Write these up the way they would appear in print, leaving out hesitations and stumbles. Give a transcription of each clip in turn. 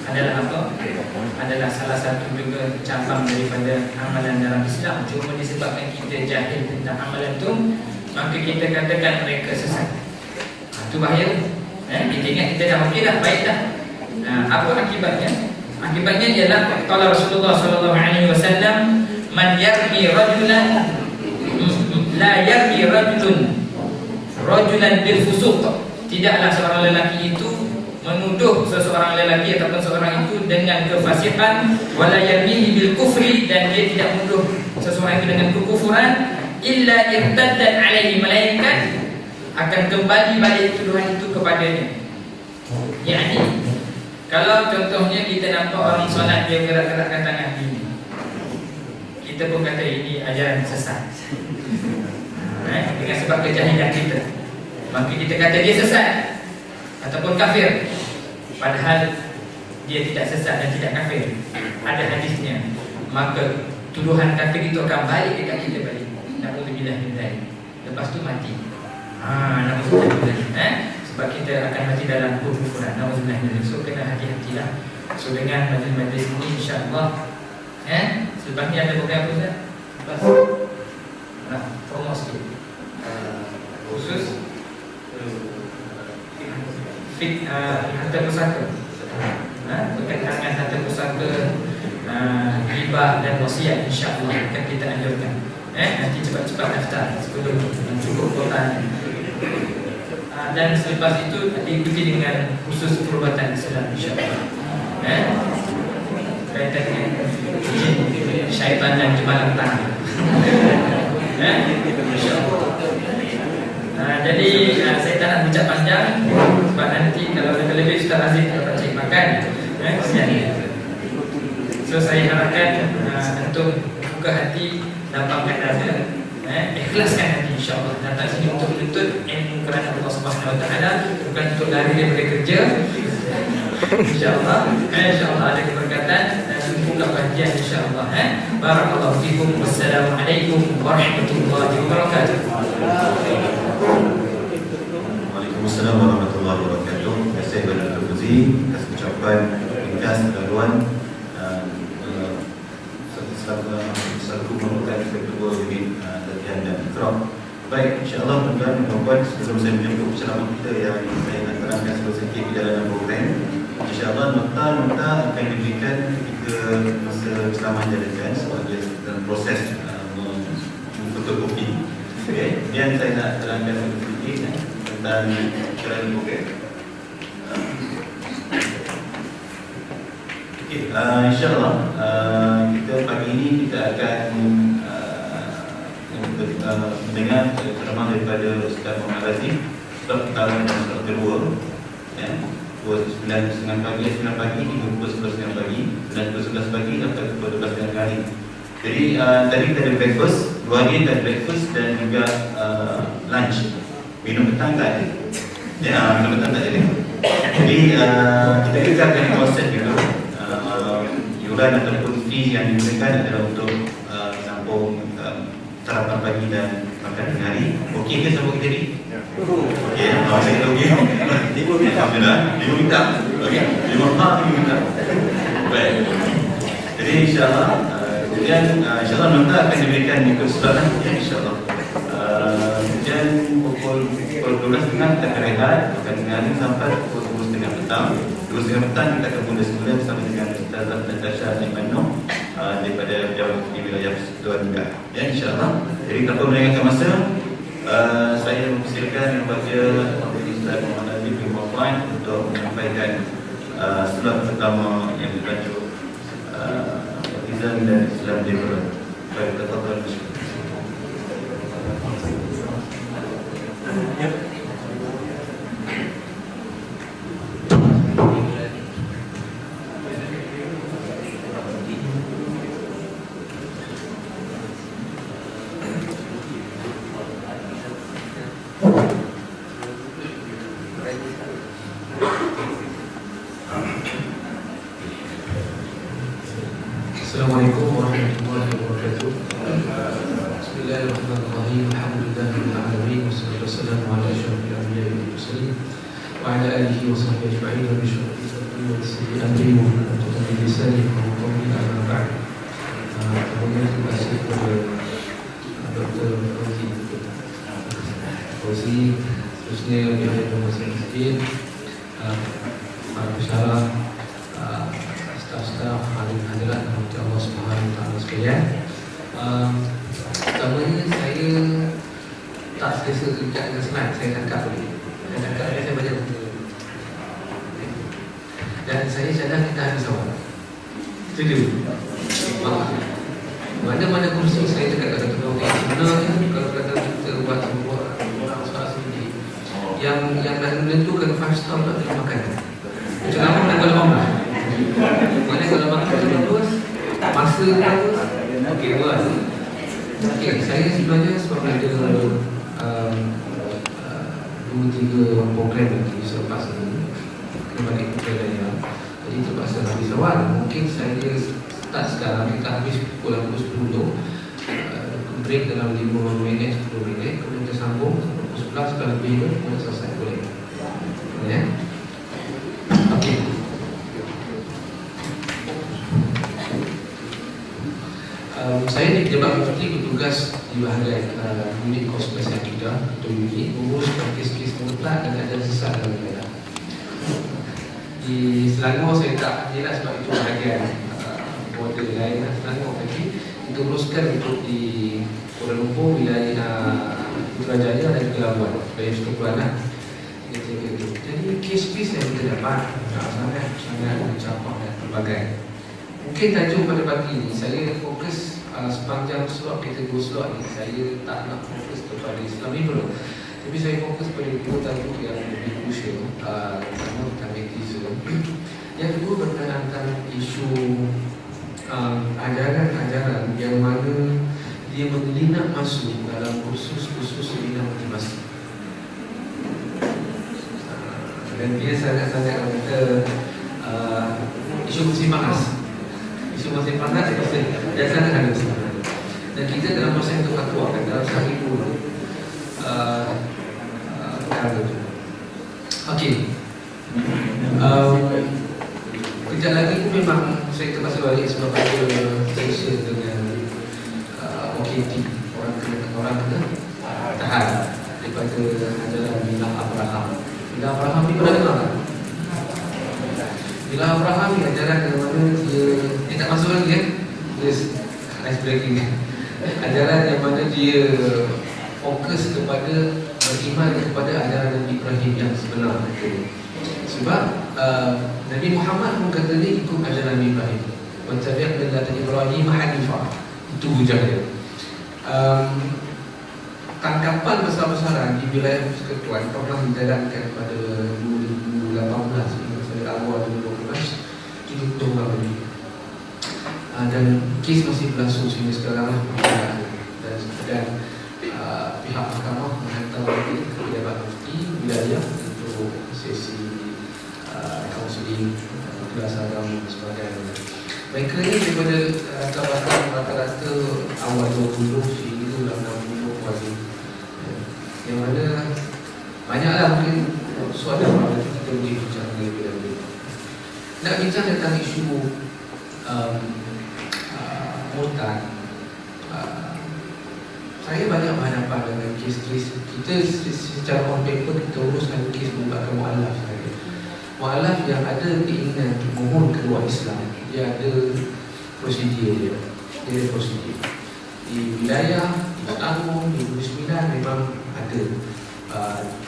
adalah apa? Adalah salah satu juga cabang daripada amalan dalam Islam. Cuma disebabkan kita jahil tentang amalan tu, maka kita katakan mereka sesat. Itu bahaya. Kita ingat kita dah okey dah, baik dah. Apa akibatnya? Akibatnya ialah kata Rasulullah sallallahu alaihi wasallam, man yarmi rajulan la yarmi rajulan bil fusuq. Tidaklah seorang lelaki itu menuduh seseorang lelaki ataupun seorang itu dengan kefasikan, wala yarmihi bil kufri, dan dia tidak menuduh seseorang itu dengan kekufuran, illa irtaddat alaihi, malaikat akan kembali balik tuduhan itu kepadanya. Yani kalau contohnya kita nampak orang solat dia gerak-gerakkan tangan ini, kita pun kata ini ajaran sesat. Dengan sebab kejahilan kita, maka kita kata dia sesat ataupun kafir, padahal dia tidak sesat dan tidak kafir. Ada hadisnya. Maka tuduhan kafir itu akan balik dekat kita balik. Na'udzubillah min dzalik. Lepas tu mati. Na'udzubillah. Sebab kita akan mati dalam kekufuran. Na'udzubillah min dzalik. So kena hati-hatilah. So dengan majlis-majlis ini insya-Allah selepas ni ada program apa Ustaz? Lepas promo sikit. Khusus harta pusaka, berkaitan dengan harta pusaka, hibah dan wasiat, insya-Allah akan kita anjurkan. Nanti cepat-cepat daftar sebelum cukup kuotanya. Dan selepas itu diikuti dengan khusus perubatan Islam, insya-Allah. Berkaitan dengan jin, syaitan dan jemaatan. Insya-Allah. Jadi saya tak nak bincang panjang, sebab nanti kalau lebih Ustaz Aziz dapat cari makan, kesian. So saya harapkan untuk buka hati, lapangkan dada, ikhlaskan hati, insya-Allah. Datang sini untuk menuntut ilmu kerana Allah Subhanahu Wa Taala, bukan untuk lari daripada kerja. InsyaAllah ada keberkatan dan buka bahagian, insyaAllah. Barakallahu fikum. Wassalamualaikum warahmatullahi wabarakatuh. Waalaikumsalam warahmatullahi wabarakatuh. Saya Badal Al-Fuzi atas ucapan ringkas pendahuluan selaku merupakan ketua unit latihan dan ikrar. Baik, insyaAllah tuan-tuan dan puan-puan, sebelum saya menyambut penceramah kita yang saya nak terangkan sedikit perjalanan program, insyaAllah nota-nota akan diberikan ketika masa ceramah jalankan sebagai dalam proses fotokopi. Okay. Dan saya nak terangkan sedikit tentang kerana program. Okay, insyaAllah kita pagi ini kita akan mendengar ceramah daripada Ustaz Muhammad Razif, Ustaz pertama dan Ustaz kedua, 9.30 pagi, 9 pagi hingga pukul 11.30 pagi, 9.11 pagi sampai pukul 12.30 hari. Jadi tadi kita ada breakfast, 2 hari kita ada breakfast dan juga lunch. Minum petang tak ada. Minum petang tak ada. Jadi kita kekalkan konsep dulu. Yuran ataupun fee yang diberikan adalah untuk sambung sarapan pagi dan makan tengah hari. Okey ke sama kita ni? Okey, saya tahu okey. Alhamdulillah, 5 minta. Okey, 5 minta. Baik. Jadi insya-Allah kemudian insya-Allah nota akan diberikan di keseluruhan, insya-Allah. Kemudian pukul 12.30 kita akan rehat, makan tengah hari sampai pukul 2.30 petang. 2.30 petang kita akan mula semula bersama dengan Ustazah Natasha Al-Mano daripada di wilayah Persekutuan juga. Ya, insya-Allah. Jadi tanpa melengahkan masa, saya mempersilakan Yang Bahagia Ustaz Muhammad Razif bin Muhammad untuk menyampaikan slot pertama yang bertajuk Partizan dan Islam Liberal. Baik, tafadhal. Assalamualaikum warahmatullahi wabarakatuh. Bismillahirrahmanirrahim. Alhamdulillahirabbil alamin wassalatu wassalamu ala asyrafil anbiya'i wal mursalin wa ala alihi wa sahbihi ajma'in wa bi syururi wa sayyi'ati Tadi Tuan Desa di Hongkong di Arab. Kemudian terima kasih kepada Dr. Fauzi, seterusnya di Hadirat Masjid, para pensyarah, staf-staf, hadirat Allah Subhanahu Wa Taala sekalian. Pertamanya saya tak selesa kerja dengan senang. Saya tangkap boleh. Saya baca buku. Dan saya cadang kita habis awal. Setuju? Mana-mana kursus saya dekat kata tukar sebenarnya kalau kata kita buat sebuah soal sendiri yang dah menentukan 5 star tak boleh makan. Macam mana nak kalau mamak? Mana kalau makan terus masa terus. Okey buat. Okey, saya sebenarnya sebab ada 2-3 program lagi selepas ini kena balik ke Daya. Jadi terpaksa habis awal. Mungkin saya start sekarang, kita habis pukul 10, break dalam 5 minit, 10 minit, kemudian kita sambung pukul 11, kalau lebih itu kita selesai boleh. Ya. Okey. Saya di Pejabat Mufti bertugas di bahagian unit konsultasi akidah atau unit menguruskan kes-kes mutlak dan ada sesat dalam wilayah. Di Selangor saya tak jelas sebab itu bahagian border lain Selangor, tapi kita uruskan untuk di Kuala Lumpur, wilayah Putrajaya dan juga Labuan, wilayah Sekolah. Jadi kes-kes yang kita dapat sangat mencapai dan pelbagai. Mungkin tajuk pada pagi ini saya fokus sepanjang slot kita 2 slot ni saya tak nak fokus kepada Islam ni dulu. Tapi saya fokus pada 2 tajuk yang lebih krusial. Pertama tentang netizen. Yang kedua berkenaan tentang isu ajaran-ajaran yang mana dia menyelinap masuk dalam kursus-kursus seminar motivasi. Dan dia sangat-sangat kita isu musim panas. Isu musim panas dan sangat ada sebenarnya. Dan kita dalam masa yang terpatuakan dalam sehari dulu perkara itu. Okey. Kejap lagi pun memang saya terpaksa balik sebab ada session dengan OKT, orang kena tahan daripada ajaran Milah Abraham. Milah Abraham ni pernah dengar tak? Milah Abraham ni ajaran yang mana dia tak masuk lagi kan? Dia ice breaking. Ajaran yang mana dia fokus kepada beriman kepada ajaran Nabi Ibrahim yang sebenar. Sebab Nabi Muhammad pun kata dia ikut ajaran Nabi Ibrahim. Wattabi' millata Ibrahim hanifah. Itu hujah dia. Tangkapan besar-besaran di wilayah Persekutuan pernah dijalankan pada 2018 sampai awal 2012 itu tumbang lebih. Dan kes masih berlangsung sehingga sekarang dan pihak mahkamah menghantar ke Pejabat Mufti wilayah untuk sesi kaunseling kelas agama dan sebagainya. Mereka ni daripada rata-rata awal 20 sehingga dalam 60 wajib. Yang mana banyaklah mungkin soalan yang kita boleh bincang lebih lanjut. Nak bincang tentang isu murtad. Saya banyak berhadapan dengan kes-kes. Kita secara on paper kita uruskan kes membuatkan mu'alaf sahaja. Mu'alaf yang ada keinginan untuk mohon keluar Islam, dia ada prosedur dia. Dia ada prosedur. Di wilayah di Selangor, di Negeri Sembilan memang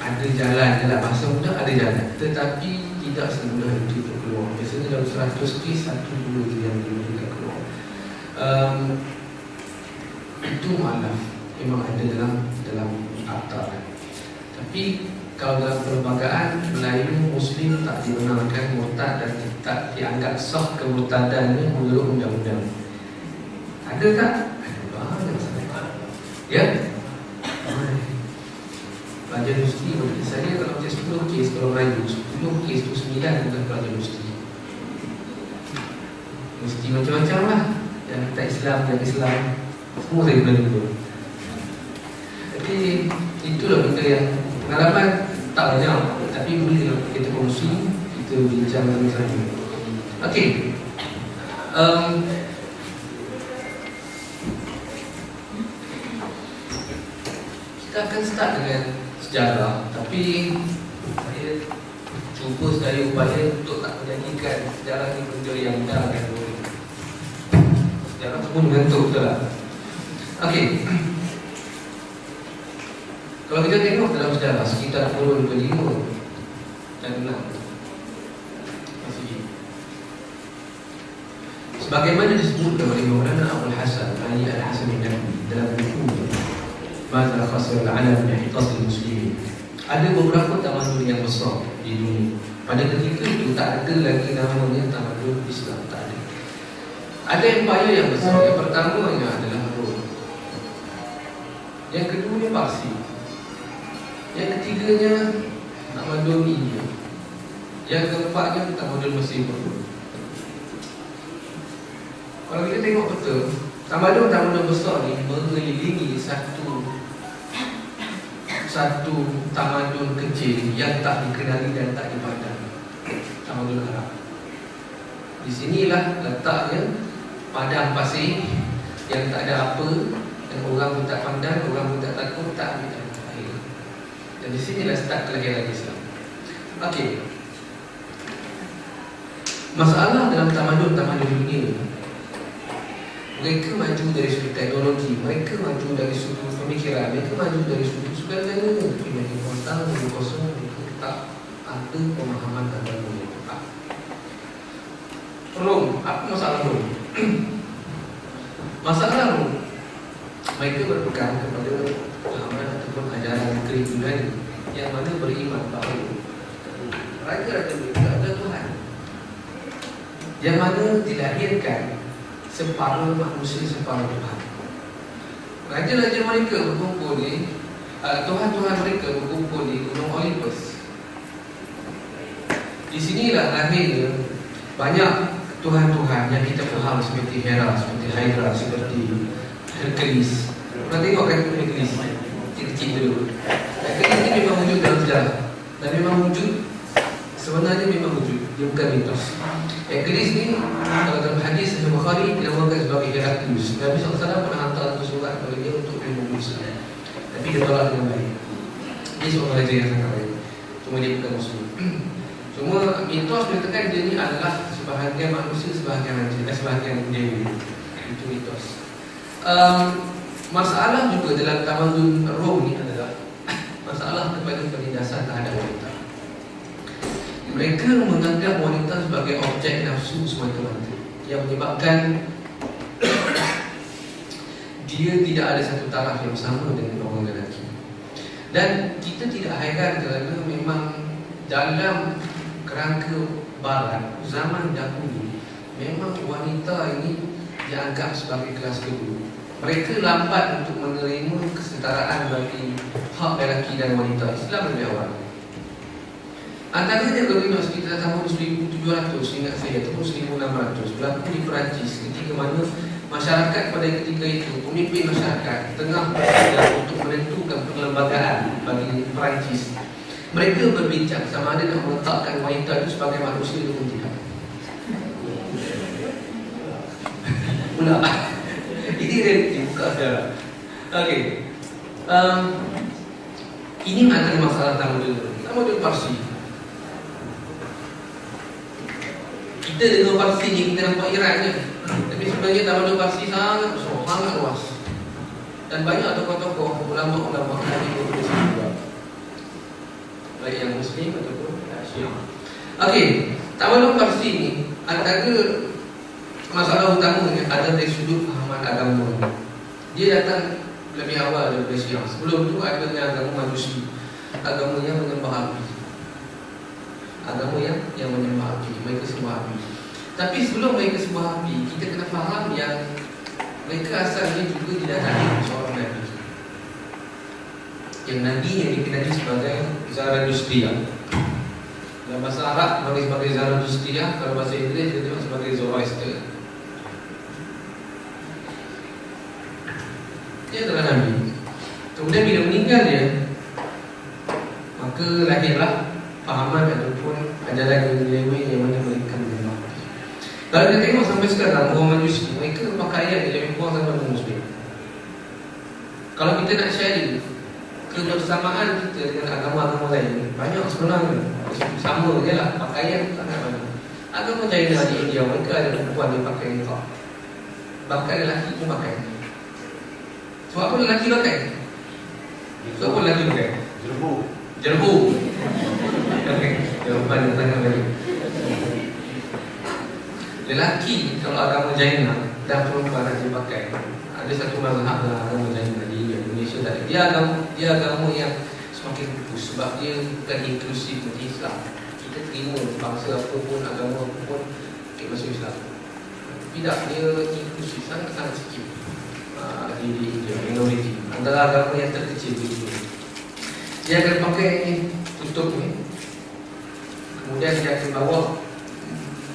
ada jalan dalam bahasa mudah, ada jalan. Tetapi tidak semudah itu untuk keluar. Biasanya dalam 100 kes, 1-2 je yang boleh keluar. Itu mu'alaf memang ada dalam akta. Tapi kalau dalam perlembagaan Melayu Muslim tak dibenarkan murtad dan tak dianggap sah kemurtadannya menurut undang-undang. Ada tak? Ada banyak sangat. Ya? Pelajar Mufti bagi saya kalau macam 10 kes kalau Melayu 10 kes tu 9 adalah pelajar Mufti. Mufti macam-macam lah. Yang tak Islam, yang Islam, semua saya pernah jumpa. Jadi itulah benda yang pengalaman tak banyak, tapi boleh kita kongsi, kita bincang sama-sama. Okey. Kita akan start dengan sejarah, tapi saya cuba sedaya upaya untuk tak menjadikan sejarah ini benda yang mudah dan boring. Sejarah tu pun mengantuk, betul tak? Okey. Kalau kita tengok dalam sejarah sekitar kurun ke-5 dan 6 Masih sebagaimana disebut oleh Maulana Abul Hasan Ali Al-Hasani Naqvi dalam buku Madza Khasir Al-Alam min Hitas Al-Muslimin, ada beberapa tamadun yang besar di dunia. Pada ketika itu tak ada lagi namanya tamadun Islam, tak ada. Ada empire yang besar. Yang pertamanya adalah Rom. Yang keduanya Parsi. Yang ketiganya tamadun India. Yang keempatnya tamadun Mesir. Kalau kita tengok betul, tamadun-tamadun besar ni mengelilingi satu tamadun kecil yang tak dikenali dan tak dipandang, tamadun Arab. Di sinilah letaknya padang pasir yang tak ada apa, yang orang pun tak pandang, orang pun tak takut, tak ambil air. Dan di sinilah start kelahiran Islam. Okey. Masalah dalam tamadun-tamadun dunia, mereka maju dari sudut teknologi, mereka maju dari sudut pemikiran, mereka maju dari sudut segala-galanya, tapi mereka kontang, mereka kosong, mereka tak ada pemahaman agama yang tepat. Rom, apa masalah Rom? Masalah Rom, mereka berpegang kepada pemahaman ataupun ajaran Kristiani yang mana beriman bahawa raja-raja mereka adalah Tuhan, yang mana dilahirkan separuh manusia, separuh Tuhan. Raja-raja mereka berkumpul di Tuhan-Tuhan mereka berkumpul di Gunung Olympus. Di sinilah lahirnya banyak Tuhan-Tuhan yang kita faham, seperti Hera, seperti Hydra, seperti Hercules. Pernah tengok kan Hercules? Kecil-kecil dulu. Hercules ni memang wujud dalam sejarah, dan memang wujud, sebenarnya memang wujud, dia bukan mitos. Hercules ni kalau dalam hadis Sahih Bukhari dinamakan sebagai Heraklius. Nabi SAW pernah hantar satu surat kepada dia untuk dia membunuh, tapi dia tolak dengan baik. Dia seorang raja yang sangat baik, cuma dia bukan Muslim. Cuma mitos mengatakan dia ni adalah sebahagian manusia, sebahagian raja, sebahagian dewi. Itu mitos. Masalah juga dalam tamadun Rom ni adalah masalah kepada penindasan terhadap wanita. Mereka menganggap wanita sebagai objek nafsu semata-mata, yang menyebabkan dia tidak ada satu taraf yang sama dengan orang lelaki. Dan kita tidak hairan kerana memang dalam kerangka barat zaman dahulu, memang wanita ini dianggap sebagai kelas kedua. Mereka lambat untuk menerima kesetaraan bagi hak lelaki dan wanita. Islam lebih awal. Antaranya kalau tengok sekitar tahun 1700, ingat saya, ataupun 1600, berlaku di Perancis, ketika mana masyarakat pada ketika itu, pemimpin masyarakat tengah belajar untuk menentukan perlembagaan bagi Perancis. Mereka berbincang sama ada nak meletakkan wanita itu sebagai manusia ataupun tidak. Pula ini realiti, bukan sejarah. Okey. Ini maknanya masalah tamadun Parsi. Kita dengan Parsi ni kita nampak Iran je, tapi sebenarnya tamadun Parsi sangat besar, sangat luas. Dan banyak tokoh-tokoh, ulama-ulama yang berkumpul juga, baik yang Muslim ataupun Syiah. Okey, tamadun Parsi ni antara masalah utamanya ada dari sudut pahaman agama. Dia datang lebih awal daripada Syiah. Sebelum itu ada agama Majusi, agama yang menyembah api, agama yang menyembah api, mereka sembah api. Tapi sebelum mereka sembah api, kita kena faham yang mereka asalnya juga didatangi seorang Nabi, yang Nabi yang dikenali sebagai Zarathustra. Dalam bahasa Arab dipanggil sebagai Zarathustra, kalau bahasa Inggeris dia dipanggil sebagai Zoroaster. Dia adalah Nabi. Kemudian bila meninggal dia, maka lahirlah pahaman ataupun ajaran yang dileweh yang mana mereka menyembah api. Kalau kita tengok sampai sekarang orang Majusi, mereka pakaian yang lebih kurang sama dengan Muslim. Kalau kita nak share kebersamaan kita dengan agama-agama lain, banyak sebenarnya. Sama je lah, pakaian sangat banyak. Agama China di India, mereka ada perempuan yang pakai niqab. Bahkan lelaki pun pakai. Sebab apa lelaki pakai? Sebab apa lelaki pakai? Jerbu. Okey, jawapan yang tangan bagi. Lelaki kalau agama China dan perempuan ada pakai. Ada satu mazhab dalam agama China di Indonesia tak ada. Dia agama yang semakin bagus sebab dia bukan inklusif seperti Islam. Kita terima bangsa apa pun, agama apa pun masuk Islam. Tidak, dia inklusif, sangat-sangat sikit di India, minoriti. Antara agama yang terkecil di dunia. Dia akan pakai ni, tutup ni. Kemudian dia akan bawa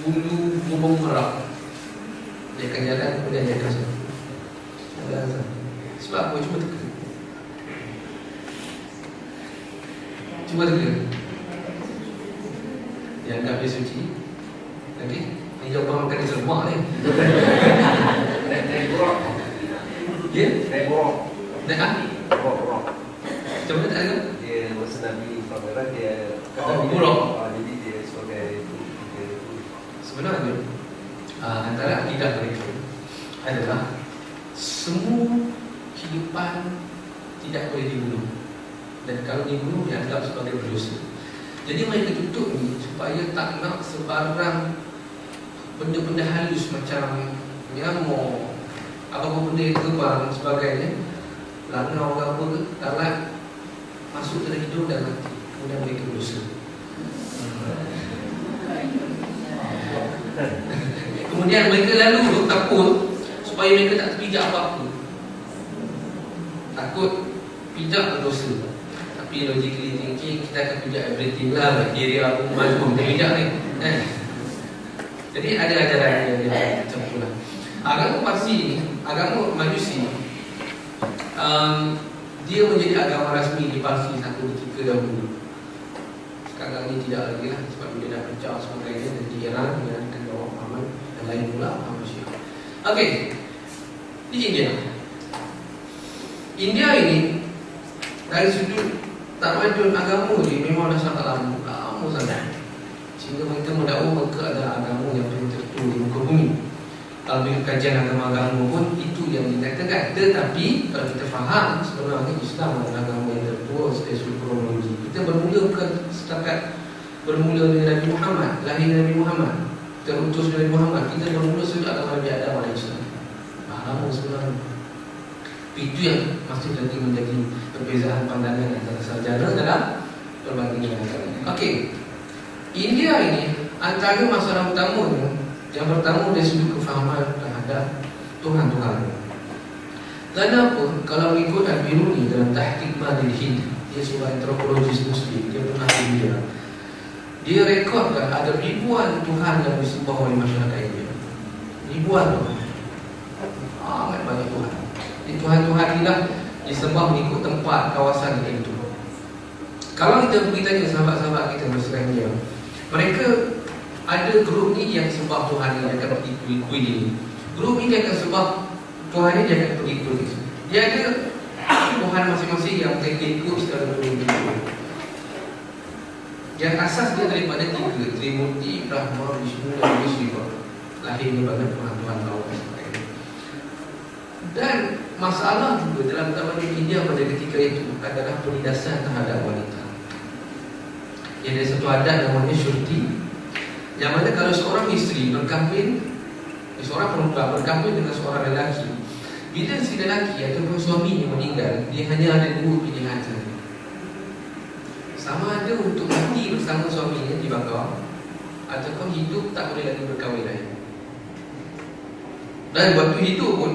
bulu burung merah. Dia akan jalan, kemudian dia akan jalan. Sebab apa? Cuma teka. Cuma teka. Dia anggap dia suci. Okey? Ini jawapan makan di semak ni. Naik buruk. Ya? Naik buruk. Naik ah? Buruk. Macam mana tak ada? Dia masa Nabi pameran dia buruk. Jadi dia sebagai dia Sebenarnya antara akidah mereka adalah semua kehidupan tidak boleh dibunuh. Dan kalau dibunuh dianggap sebagai berdosa. Jadi mereka tutup ni supaya tak nak sebarang benda-benda halus macam nyamuk, apa-apa benda yang terbang sebagainya, lanau ke apa ke, darat masuk dalam hidung dan mati. Kemudian mereka berdosa. Kemudian mereka lalu takut supaya mereka tak terpijak apa-apa. Takut pijak berdosa. Tapi logically thinking, kita akan pijak everything lah. Bakteria apa macam kita pijak ni. Jadi ada ajaran yang macam tu lah. Agama Parsi ni, agama Majusi, dia menjadi agama rasmi di Parsi satu ketika dahulu. Sekarang ni tidak lagi lah sebab dia dah pecah sebagainya. Dan di Iran dia akan bawa Muhammad dan lain pula agama Syiah. Okey, di India ini dari sudut tamadun agama ni memang dah sangat lama sangat. Sehingga mereka mendakwa mereka adalah agama yang paling tertua di muka bumi. Kalau bagi kajian agama-agama pun itu yang dikatakan. Tetapi kalau kita faham sebenarnya Islam adalah agama yang tertua secara sudut kronologi. Kita bermula bukan setakat bermula dari Nabi Muhammad, lahir Nabi Muhammad, terutus dari Muhammad. Kita bermula sejak Nabi Adam alaihissalam. Lama sebenarnya. Itu yang masih lagi menjadi perbezaan pandangan antara sarjana dalam perbandingan agama. Okey. India ini antara masalah utamanya, yang pertama dari sudut kefahaman terhadap Tuhan-Tuhan. Kenapa? Kalau ikut Al-Biruni dalam Tahqiq Madil Hind, dia seorang antropologis Muslim, dia pernah di India. Dia rekodkan ada ribuan Tuhan yang disembah oleh masyarakat India. Ribuan Tuhan. Amat banyak Tuhan. Tuhan-Tuhan inilah disembah mengikut tempat kawasan itu. Kalau kita pergi tanya sahabat-sahabat kita masyarakat India, mereka ada grup ni yang sembah Tuhan ni, dia akan pergi kuil. Grup ni dia akan sembah Tuhan ni, dia akan pergi kuil. Dia ada Tuhan masing-masing yang mereka ikut secara berbeza. Yang asas dia daripada tiga, Trimurti, Brahma, Vishnu dan Shiva. Lahirnya banyak Tuhan-Tuhan lawan. Dan masalah juga dalam tamadun India pada ketika itu adalah penindasan terhadap wanita. Yang ada satu adat namanya syurti, yang mana kalau seorang isteri berkahwin, seorang perempuan berkahwin dengan seorang lelaki, bila si lelaki ataupun suaminya meninggal, dia hanya ada dua pilihan saja. Sama ada untuk mati bersama suaminya dibakar, ataupun hidup tak boleh lagi berkahwin lagi. Dan waktu hidup pun,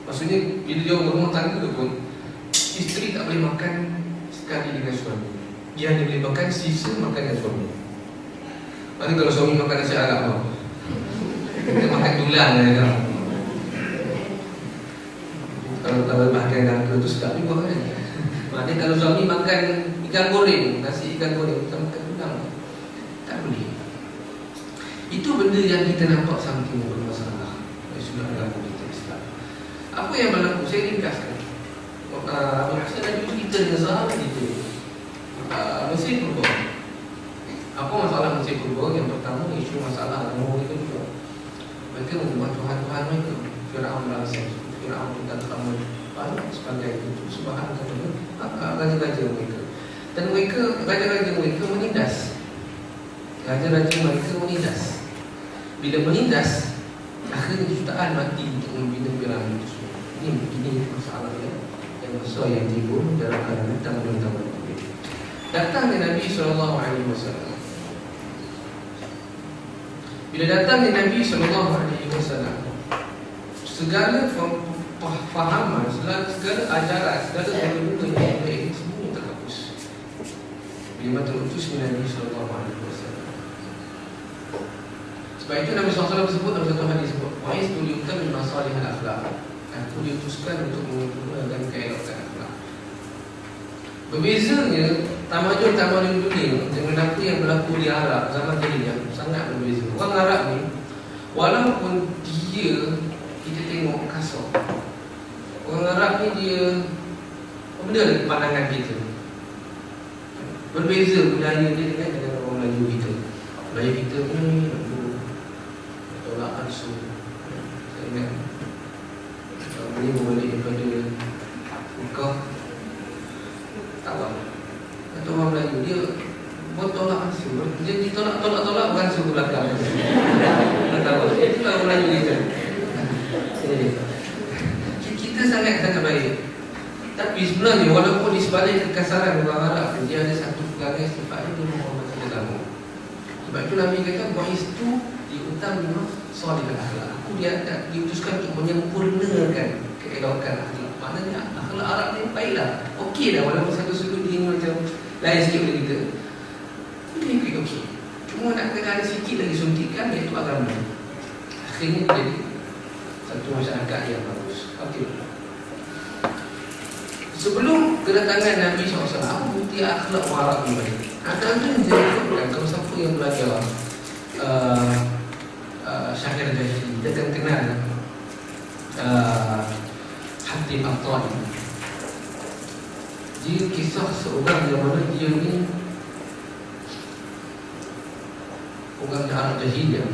maksudnya bila dia berumah tangga pun, isteri tak boleh makan sekali dengan suami. Dia hanya boleh makan sisa makan dengan suami. Mana kalau suami makan nasi Arab tau, kita makan tulang kan. Kalau makan nangka tu sedap juga kan. Maknanya kalau suami makan ikan goreng, nasi ikan goreng, kita makan tulang, tak boleh. Itu benda benda yang kita nampak something bermasalah sudah berlaku di Islam. Apa yang berlaku? Saya ringkaskan. Saya dah cerita dengan sahabat itu Mesir Purba. Apa masalah Mesir Purba? Yang pertama, isu masalah agama mereka juga. Mereka menyembah Tuhan-Tuhan mereka. Fir'aun berasa, Fir'aun tentang kamu sebagai itu Subhan kata raja-raja mereka. Dan mereka, raja-raja mereka menindas. Raja-raja mereka menindas. Bila menindas, akhirnya jutaan mati untuk membina piramid itu semua. Ini masalah yang besar yang timbul dalam keadaan tamu-tamu. Datangnya Nabi SAW. Bila datangnya Nabi SAW, segala fahaman, segala ajaran, segala benda yang baik semua terhapus. Bila terutusnya Nabi SAW. Sebab itu Nabi SAW sebut dalam satu hadis sebut, "Wa'is tuliutan min masalihal akhlaq." Aku diutuskan untuk menggunakan keelokan akhlak. Berbezanya tamadun-tamadun dunia dengan apa yang berlaku di Arab zaman jahiliyah sangat berbeza. Orang Arab ni, walaupun dia kita tengok kasar, orang Arab ni dia benda lagi pandangan kita. Berbeza budaya dia dengan orang Melayu kita. Melayu kita ni tolak ansu. Saya ingat ini berbalik daripada Mekah Tawar. Atau orang Melayu dia buat tolak ansu. Dia ditolak-tolak bukan ansu ke belakang. Tawar. Itulah orang Melayu kita. Kita sangat-sangat baik. Tapi sebenarnya walaupun di sebalik kekasaran orang Arab, dia ada satu pegangan sifatnya dia menghormati tetamu. Sebab itu Nabi kata Mu'is itu diutamkan salihul akhlak. Aku diutuskan untuk menyempurnakan keelokan akhlak. Maknanya akhlak Arab ni baiklah. Okey dah walaupun satu sudut dia macam lain sikit daripada kita. Dia ikut okey. Cuma nak kena ada sikit lagi suntikan iaitu agama. Akhirnya jadi satu masyarakat yang bagus. Okey. Sebelum kedatangan Nabi SAW, apa bukti akhlak orang Arab ni baik? Akhlak tu yang disebutkan kalau siapa yang belajar Syair Jahili, dia akan kenal Hatib At-Ta'i. Dia kisah seorang yang mana dia ni orang Arab Jahiliyah.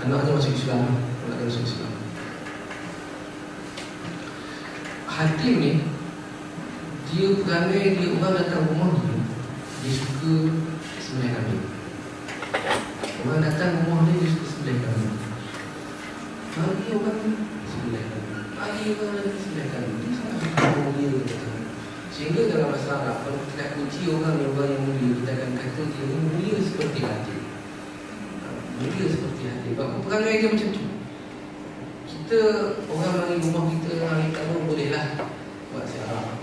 Anaknya masuk Islam, anaknya masuk Islam. Hatib ni dia perangai dia orang datang rumah dia suka sembelih kambing. Orang datang rumah dia suka sembelih kambing. Bagi orang sembelih kambing, bagi orang lagi sembelih kambing. Dia sangat suka rumah dia kata. Sehingga dalam bahasa Arab, kalau kita nak puji orang yang mulia, kita akan kata dia ni mulia seperti hati. Mulia seperti hati. Perangai dia macam tu. Kita orang mari rumah kita hari pertama bolehlah buat siarah.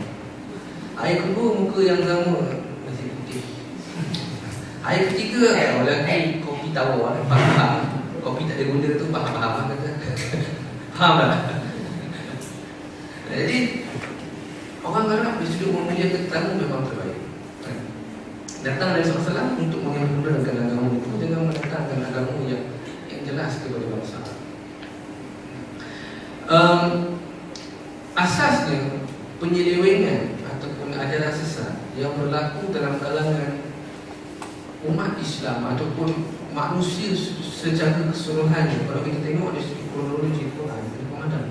Hari kedua muka yang sama masih putih. Hari ketiga lagi kopi tawar, faham. Kopi tak ada guna tu faham kata. Faham tak? Jadi orang Arab disuruh memuliakan tetamu memang terbaik. Datang dari SAW untuk menyempurnakan agama itu dengan mendatangkan agama yang jelas kepada bangsa. Asasnya penyelewengan ataupun ajaran sesat yang berlaku dalam kalangan umat Islam ataupun manusia secara keseluruhannya. Kalau kita tengok dari segi kronologi Quran, ada pemadan.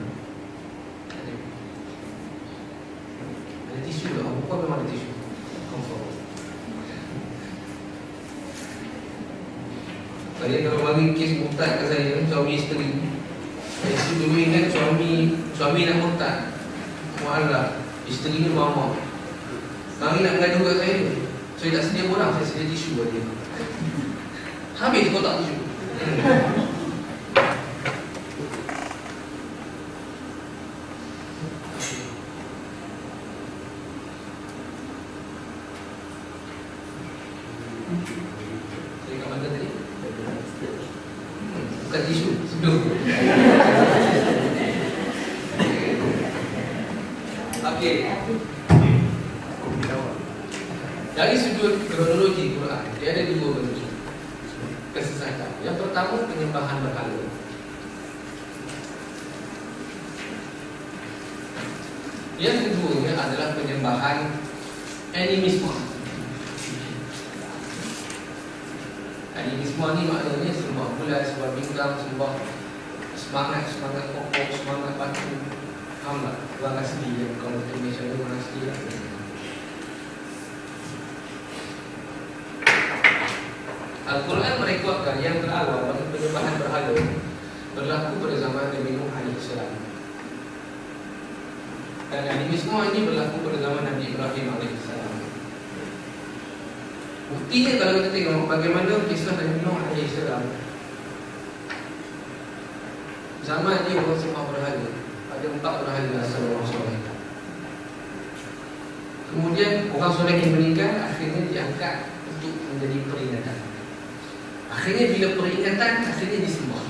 Ada tisu tak? Bukan memang ada tisu. Saya kalau bagi kes murtad ke saya, suami isteri. Saya dulu ingat suami nak murtad, mu'alaf, isteri ni mama. Mari nak mengadu kat saya tak sedia orang, saya sedia tisu buat dia. Habis kotak tisu. Saya kat mana tadi? Bukan tisu, sebelum. Okey. Dari sudut kronologi Quran, dia ada dua bentuk. kesesatan. Yang pertama, penyembahan berhala. Yang keduanya adalah penyembahan animisme. Animisme ni maknanya sembah bulan, sembah bintang, sembah semangat pokok, semangat batu. Faham tak? Orang asli yang kalau kita Malaysia ni orang asli lah. Al-Quran merekodkan yang terawal penyembahan berhala berlaku pada zaman Nabi Nuh AS. Dan animisme ini berlaku pada zaman Nabi Ibrahim AS. Buktinya kalau kita tengok bagaimana kisah Nabi Nuh AS. Zaman dia orang sembah berhala. Ada 4 berhala asal orang soleh. Kemudian orang soleh yang meninggal akhirnya diangkat untuk menjadi peringatan. Akhirnya bila peringatan, akhirnya disembah.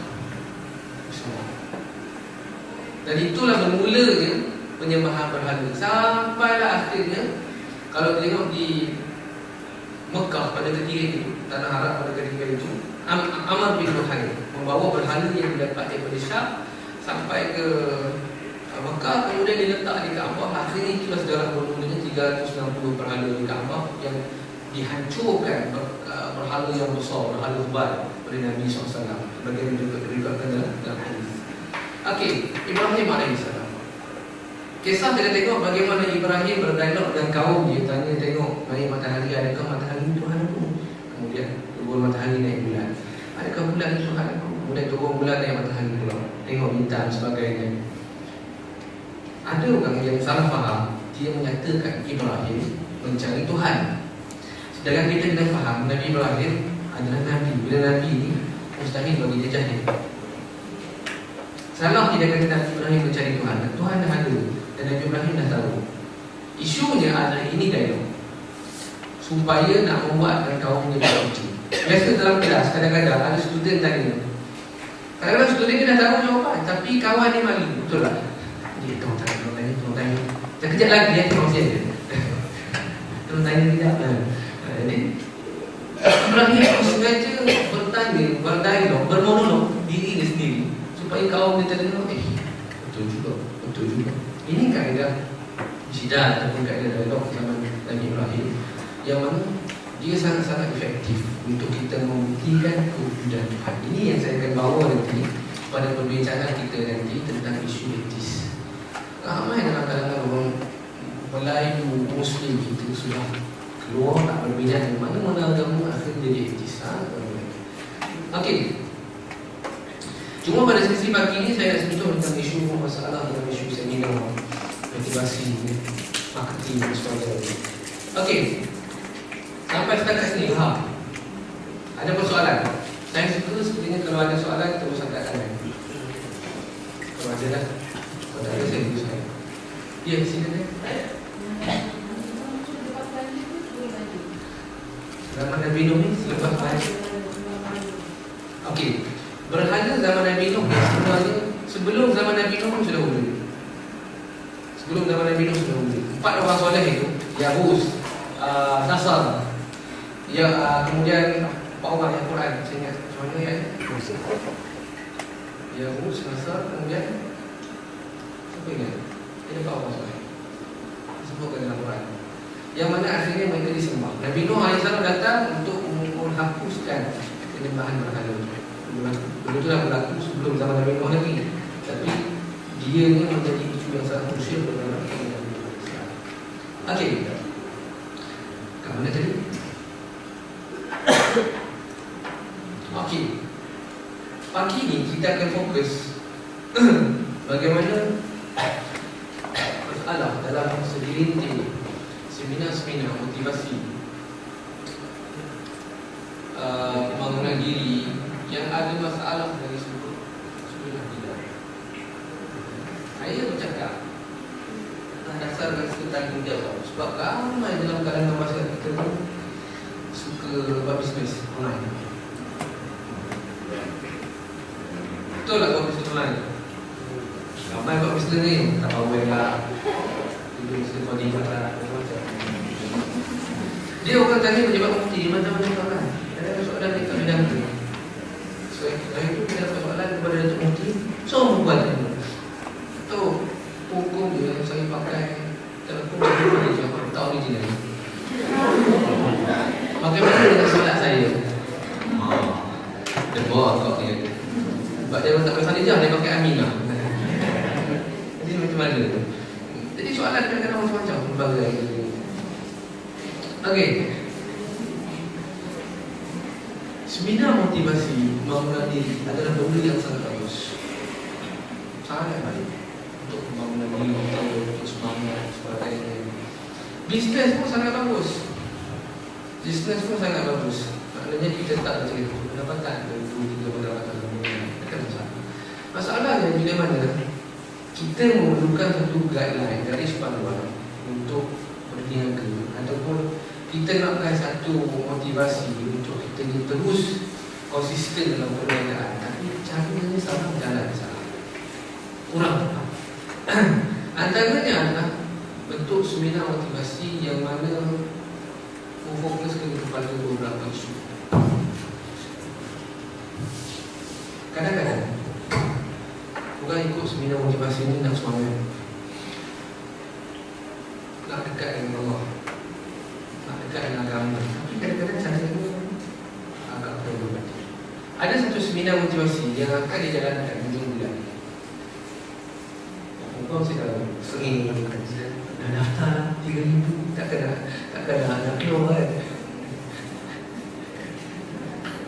Dan itulah bermulanya penyembahan berhala. Sampailah akhirnya, kalau tengok di Mekah pada ketika itu, Tanah Arab pada ketika itu, Amr bin Luhai membawa berhala yang didapat daripada Syam sampai ke Mekah, kemudian diletak di Kaabah. Akhirnya itulah sejarah bermulanya 360 berhala di Kaabah yang dihancurkan, berhala yang besar, berhala Hubal pada Nabi SAW. Bagaimana juga diriwayatkan dalam hadis. Okey, Ibrahim AS. Kisah kita tengok bagaimana Ibrahim berdialog dengan kaum dia. Tanya tengok, naik matahari, adakah matahari Tuhan aku? Kemudian turun matahari naik bulan. Adakah bulan Tuhan aku? Kemudian turun bulan naik matahari pula. Tengok bintang sebagainya. Ada orang yang salah faham, dia menyatakan Ibrahim mencari Tuhan. Sedangkan kita kena faham Nabi Ibrahim adalah Nabi. Bila Nabi ni mustahil bagi dia jahil. Salah tidak kata Nabi Ibrahim mencari Tuhan. Tuhan dah ada dan Nabi Ibrahim dah tahu. Isunya adalah ini dialog supaya nak membuatkan kaumnya berhenti. Biasa dalam kelas kadang-kadang ada student tanya. Kadang-kadang student ni dah tahu jawapan, tapi kawan dia malu. Betul tak? Dia tolong tanya. Sekejap lagi dia tengok saya. Tolong tanya kejap. Jadi Ibrahim sengaja bertanya, berdialog, bermonolog diri dia sendiri supaya kaum dia terdengar, betul juga. Ini kaedah jidah ataupun kaedah dialog zaman Nabi Ibrahim yang mana dia sangat-sangat efektif untuk kita membuktikan kewujudan Tuhan. Ini yang saya akan bawa nanti pada perbincangan kita nanti tentang isu etis. Ramai dalam kalangan orang Melayu Muslim kita sudah keluar tak berbeza mana-mana agama akhirnya jadi etis. Okey. Cuma pada sesi pagi ini saya nak sentuh tentang isu masalah dalam isu seminar motivasi, marketing dan sebagainya. Okey. Sampai setakat sini faham? Ada persoalan? Saya suka sebenarnya kalau ada soalan terus angkat tangan. Kalau ada dah. Kalau tak ada saya tunggu saya. Ya, silakan. Zaman Nabi Nuh ni selepas baik. Okey. Berhala zaman Nabi Nuh sebenarnya sebelum zaman Nabi Nuh pun sudah wujud. Sebelum zaman Nabi Nuh sudah wujud. 4 orang soleh itu, Yahuz, Nasar, kemudian Pak Umar yang Quran. Saya ingat macam mana ya? Yahuz, Nasar, kemudian siapa ingat? Ini Pak Umar soleh. Sebutkan dalam Quran. Yang mana akhirnya mereka disembah. Nabi Nuh AS datang untuk menghapuskan penyembahan berhala. Betul-betul berlaku sebelum zaman Nabi Nuh lagi. Tapi dia ni menjadi isu yang sangat krusial dalam Islam. Okey. Kat mana tadi? Okey. Pagi ni kita akan fokus bagaimana masalah dalam segelintir seminar-seminar motivasi pembangunan diri yang ada masalah dari sudut tidak. Saya bercakap dasar rasa tanggungjawab sebab ramai dalam kalangan masyarakat kita pun suka buat bisnes online. Betul lah buat bisnes online. Ramai buat bisnes ni tak tahu lah. Bisnes coding lah. Dia orang tanya pejabat mufti di mana-mana orang. Ada soalan ni kat bidang tu. So buat itu. Tu hukum dia saya pakai telefon dari Jepun tak original. Pakai mana dengan solat saya? Dia bawa kau dia. Sebab dia tak pakai Khadijah, dia pakai Aminah. Jadi macam mana tu? Jadi soalan kadang-kadang macam-macam pelbagai. Okey. Seminar motivasi membangun diri adalah benda yang sangat bagus. Sangat baik untuk membangun diri, untuk semangat, sebagainya. Bisnes pun sangat bagus. Bisnes pun sangat bagus. Maknanya kita tak macam itu. Pendapatan 2-3 pendapatan bukan masalah. Masalahnya bila mana kita memerlukan satu guideline dari panduan untuk berniaga ataupun kita nakkan satu motivasi untuk kita ni terus konsisten dalam perniagaan, tapi caranya salah, jalan salah, kurang tepat. Antaranya adalah bentuk seminar motivasi yang mana memfokuskan kepada beberapa isu. Kadang-kadang orang ikut seminar motivasi ini nak semangat, nak dekat dengan Allah, nak dekat dengan agama. Tapi kadang-kadang cara itu agak problematik. Ada satu seminar motivasi yang akan dijalankan hujung bulan. Kau saya dah sering dah daftar 3,000, tak kena nak keluar kan.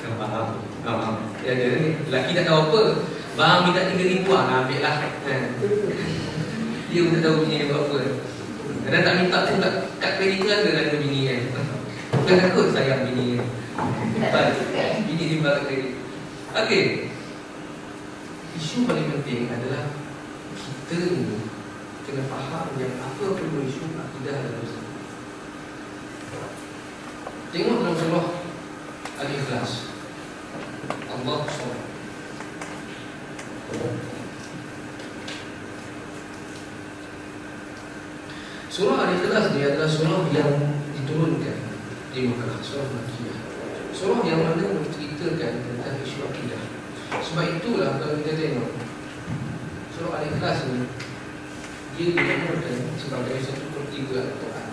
Tak faham. Ya, lelaki tak tahu apa. Bang minta 3,000 ambil lah. Dia pun tak tahu bini dia buat apa. Kadang tak minta pun tak kat kredit ada dengan bini kan. Bukan takut sayang bini kan. Bini dia buat kat kredit. Okey. Isu paling penting adalah kita ni kena faham yang apa perlu isu akidah dan dosa. Tengok dalam surah Al-Ikhlas. Allah SWT. Surah Al-Ikhlas ni adalah surah yang diturunkan di Makkah, surah Makkiyah. Surah yang mana menceritakan tentang isu akidah. Sebab itulah kalau kita tengok surah Al-Ikhlas ni, dia dinamakan sebagai 1/3 Al-Quran.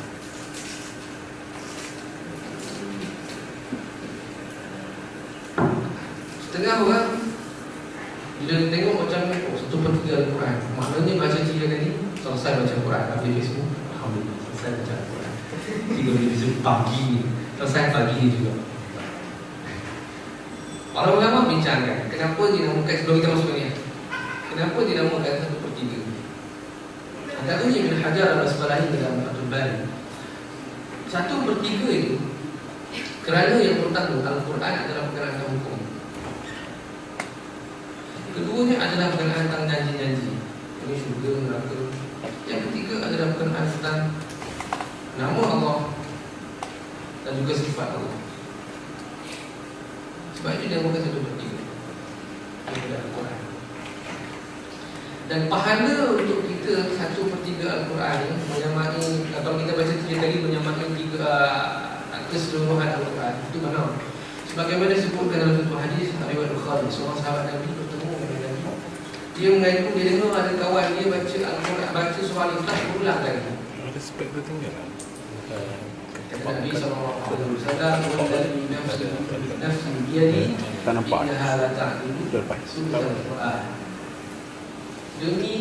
Setengah orang bila tengok macam 1/3 Al-Quran, maknanya baca 3 kali selesai baca Al-Quran. Habis Facebook, alhamdulillah selesai baca Al-Quran. 3 kali Facebook pagi, selesai pagi juga. Para ulama bincangkan kenapa dinamakan, sebelum kita masuk ni, kenapa dinamakan 1/3. Katanya Ibn Hajar Al-Asqalani dalam Fathul Bari, 1/3 itu kerana yang pertama Al-Quran adalah berkenaan tentang hukum. Keduanya adalah berkenaan tentang janji-janji, ini syurga, neraka. Yang ketiga adalah berkenaan tentang nama Allah dan juga sifat Allah. Sebab itu dia bukan 1/3 daripada Al-Quran. Dan pahala untuk kita 1/3 Al-Quran ni menyamai, kalau kita baca 3 kali menyamai 3 keseluruhan Al-Quran. Itu mana? Sebagaimana disebutkan dalam satu hadis riwayat Bukhari, seorang sahabat Nabi bertemu dengan Nabi. Dia mengaku dia dengar ada kawan dia baca Al-Quran, baca surah Al-Ikhlas berulang kali. Ada spek tu tinggal kan? Nabi SAW berkata, nafsi biyadi Tak nampak. innaha la ta'dilu sultan Al-Quran. Demi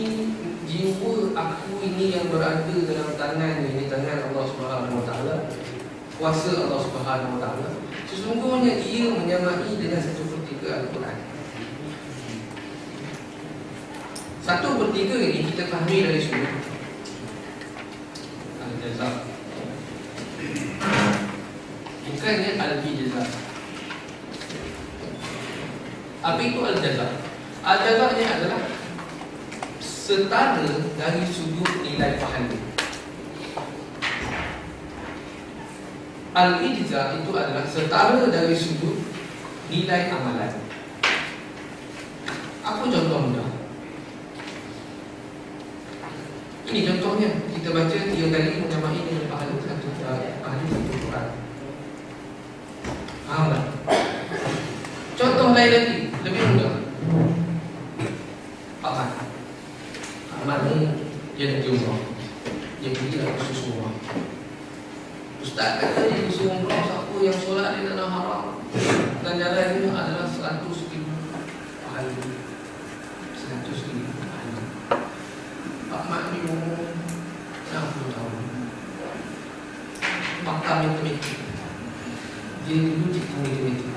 jiwa aku ini yang berada dalam tangan ini, tangan Allah Subhanahu Wa Taala, kuasa Allah Subhanahu Wa Taala, sesungguhnya ia menyamai dengan 1/3 Al-Quran. 1/3 ini kita fahami dari surah Al-Jazar, bukannya Al-Jazar. Apa itu Al-Jazar? Al-Jazar ni adalah setara dari sudut nilai pahala. Al-Ijza itu adalah setara dari sudut nilai amalan. Apa contoh mudah? Ini contohnya, kita baca 3 kali menyamai dengan pahala 1 Quran. Faham tak? Contoh lain lagi, lebih mudah. dia nak pergi umrah. Dia pergi nak khusus umrah. Ustaz kata dia khusus umrah, siapa yang solat di tanah haram ganjaran dia adalah 100,000 pahala. 100,000 pahala. Pak Mak ni umur 60 tahun. Pakar matematik. Dia dulu cikgu matematik.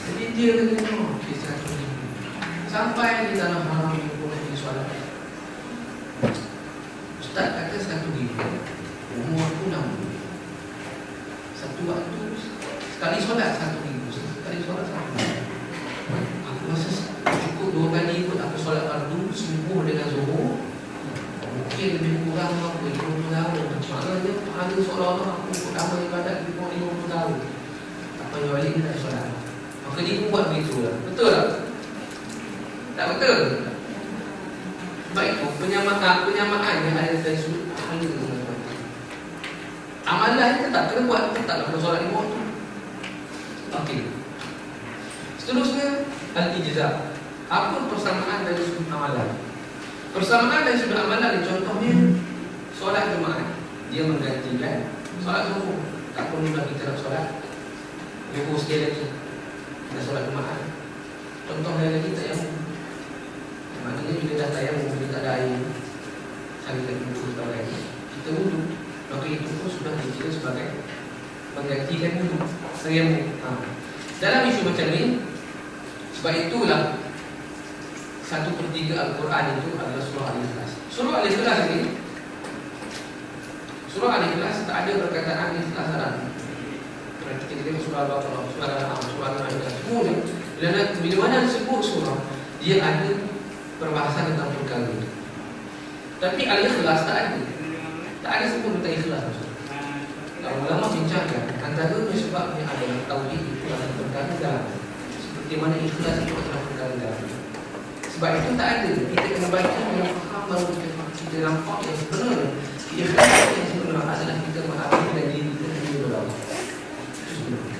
Jadi dia kata, okey, 100,000. Sampai di tanah haram dia pun dia solat. Ustaz kata 1,000. Umur aku 60. Satu waktu sekali solat 1,000. Sekali solat 1,000. Aku rasa cukup 2 kali ikut aku solat fardu subuh dengan zuhur. Mungkin lebih kurang aku 50 tahun. Maknanya pahala seolah-olah aku ikut amal ibadat lebih kurang 50 tahun. Tak payah balik dia tak solat. Maka dia pun buat begitu lah. Betul tak? Tak betul? Baik, penyamaan yang ada dari sudut pahala dengan amalan kita tak kena buat, kita tak kena solat 5 waktu. Okey. Seterusnya, al-ijza'. Apa persamaan dari sudut amalan? Persamaan dari sudut amalan, contohnya solat jemaah. Dia menggantikan solat zuhur. Tak perlu dah kita nak solat zuhur sekali lagi. Kita solat jemaah. Contoh lagi tayamum. Maknanya bila dah tayamum, bila tak ada air, saling lagi wudu sebagainya, kita wudu. Maka itu pun sudah dikira sebagai menggantikan wudu. Tayamum. Dalam isu macam ni, sebab itulah 1/3 Al-Quran itu adalah surah Al-Ikhlas. Surah Al-Ikhlas ini, surah Al-Ikhlas tak ada perkataan ikhlas dalam. Kita tengok surah Al-Baqarah, surah Al-An'am, surah Al-Ikhlas, semuanya bila mana disebut surah, dia ada perbahasan tentang perkara itu. Tapi Al-Ikhlas tak ada. Tak ada sebut tentang ikhlas. Kalau ulama bincangkan, antara sebabnya adalah tauhid itu adalah perkara dalam. Seperti mana ikhlas itu adalah perkara dalam. Sebab itu tak ada. Kita kena baca yang faham baru kita nampak yang sebenarnya. Ikhlas yang sebenarnya adalah kita mengaku dan diri kita sendiri berdoa. Itu sebenarnya.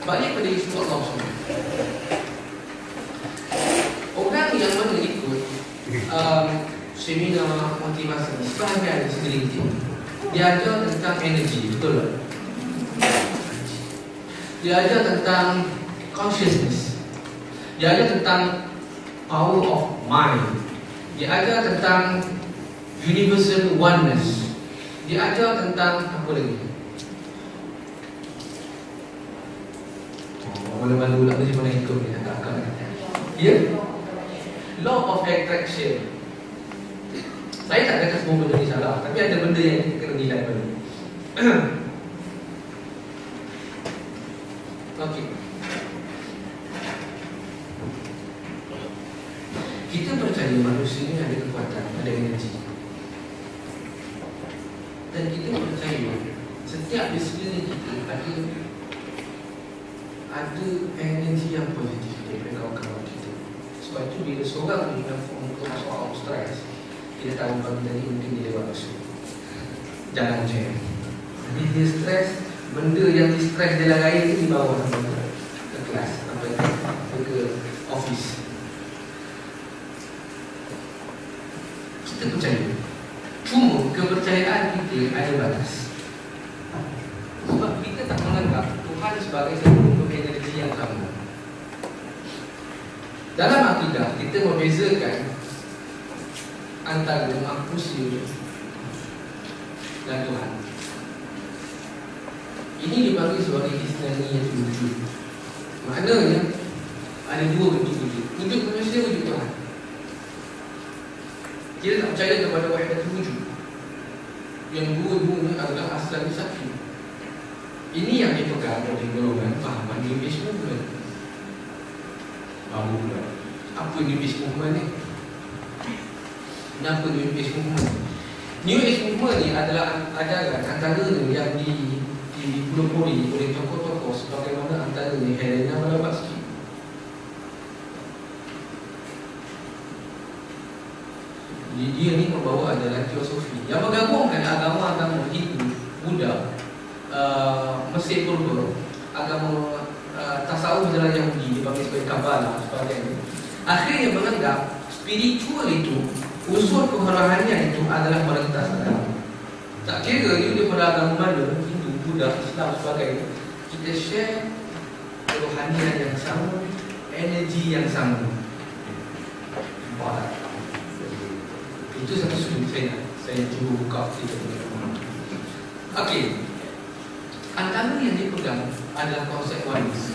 Balik pada isu Allah SWT. Orang yang mana ikut seminar motivasi sebahagian segelintir, dia ajar tentang energi, betul tak? Dia ajar tentang consciousness. Dia ajar tentang power of mind. Dia ajar tentang universal oneness. Dia ajar tentang apa lagi? Malu-malu nak macam mana ikut ni, tak akan. Ya? Law of attraction. Saya tak kata semua benda ni salah, tapi ada benda yang kita kena nilai dulu. Okey. Kita percaya manusia ni ada kekuatan, ada energi. Dan kita percaya setiap di sekeliling kita ada energi yang positif daripada kawan-kawan kita. Sebab itu bila seorang ni nampak soal stres, kita tahu bagi tadi mungkin dia lewat masuk jalan jam. Jadi dia stres, benda yang di stres dia lain ni dibawa ke kelas, ke office. Kita percaya. Cuma kepercayaan kita ada batas. Sebab kita tak menganggap Tuhan sebagai satu energi yang sama. Dalam akidah kita membezakan antara manusia dan Tuhan. Ini dipanggil sebagai isnaniyah wujud. Maknanya ada dua bentuk wujud. Wujud manusia, wujud Tuhan. Kita tak percaya kepada wahidatul wujud. Yang dua-duanya adalah asal satu. Ini yang dipegang oleh golongan fahaman New Age Movement. Baru pula. Apa New Age Movement ni? Kenapa New Age Movement? New Age Movement ni adalah ajaran antara yang dipelopori oleh tokoh-tokoh sebagaimana antaranya Helena Blavatsky. Dia ni membawa adalah teosofi yang menggabungkan agama-agama Hindu, Buddha, Mesir Purba, agama tasawuf adalah Yahudi dipanggil sebagai Kabbalah sebagainya. Akhirnya menganggap spiritual itu unsur kerohanian itu adalah merentas agama. Tak kira you daripada agama mana, Hindu, Buddha, Islam sebagainya, kita share kerohanian yang sama, energi yang sama. Nampak tak? Itu satu sudut saya cuba buka kita punya. Okey. Antara yang dipegang adalah konsep oneness.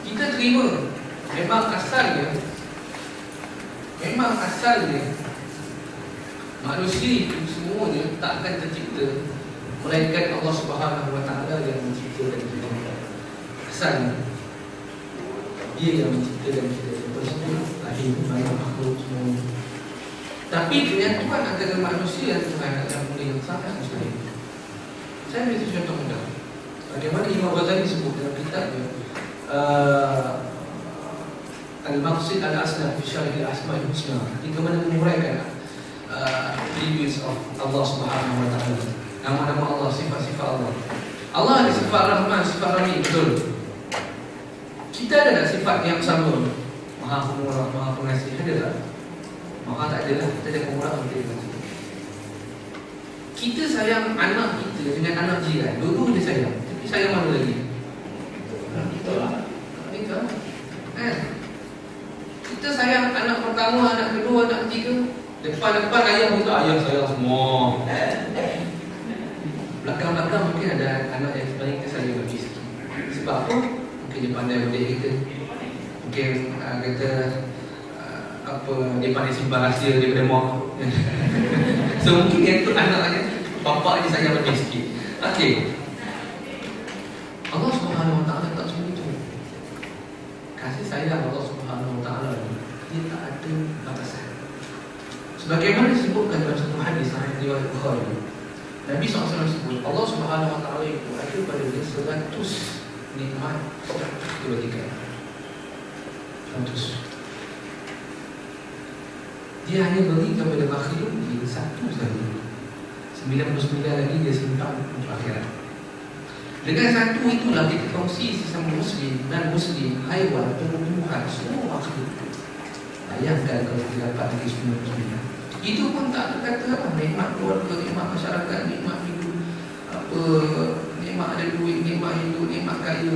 Kita terima memang asalnya manusia itu semuanya tak akan tercipta melainkan Allah Subhanahu Wa Taala yang menciptakan kita. Asalnya Dia yang menciptakan kita. Lahir banyak makhluk semua. Tapi penyatuan antara manusia dan Tuhan adalah benda yang sangat mustahil. Saya beri contoh mudah. Bagaimana Imam Ghazali sebut dalam kitabnya Al-Maqsid Al-Asna fi Syarh Al-Asma'il Husna, ketika mana menguraikan attributes of Allah Subhanahu Wa Taala, nama-nama Allah, sifat-sifat Allah. Allah ada sifat Rahman, sifat Rahim, betul. Kita ada tak sifat yang sama? Maha Pemurah, Maha Pengasih, ada tak? Maha tak ada lah, kita ada pemurah, kita ada pengasih. Kita sayang anak kita dengan anak jiran, dua-dua dia sayang. Tapi sayang mana lagi? Kita lah. Kita kan? Kita sayang anak pertama, anak kedua, anak ketiga. Depan-depan ayah kita, ayah sayang semua. Belakang-belakang mungkin ada anak yang paling kita sayang lagi sikit. Sebab apa? Mungkin dia pandai berdek kita. Mungkin kata apa, dia pandai simpan rahsia daripada mak. So mungkin yang tu anaknya, bapak dia sayang lebih sikit. Okey. Allah Subhanahu Wa Taala tak macam itu. Kasih sayang Allah Subhanahu Wa Taala dia tak ada batasan. Sebagaimana disebutkan dalam satu hadis sahih riwayat Bukhari, Nabi SAW sebut Allah Subhanahu Wa Taala itu ada pada dia 100 nikmat, 100 kebaikan. 100. Dia hanya beri kepada makhluk dia satu saja. 99 lagi dia simpan untuk akhirat. Dengan satu itulah kita kongsi sesama Muslim dan Muslim, haiwan, tumbuh-tumbuhan, semua makhluk. Bayangkan kalau kita dapat lagi 99. Itu pun tak terkata nikmat keluarga, nikmat masyarakat, nikmat hidup, apa, nikmat ada duit, nikmat hidup, nikmat kaya,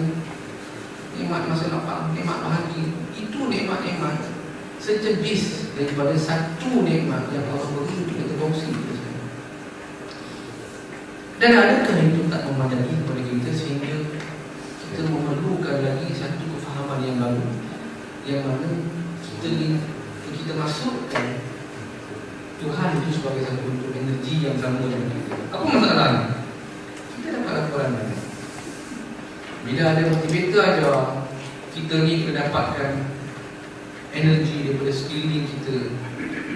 nikmat masa lapang, nikmat bahagia. Itu nikmat-nikmat sejebis daripada satu nikmat yang Allah beri untuk kita kongsi. Dan adakah itu tak memadai kepada kita sehingga kita memerlukan lagi satu kefahaman yang baru, yang mana kita masukkan Tuhan itu sebagai satu bentuk energi yang sama dengan kita. Apa masalahnya? Kita dapat laporan mana? Bila ada motivator aja, kita ni mendapatkan energi daripada sekeliling kita.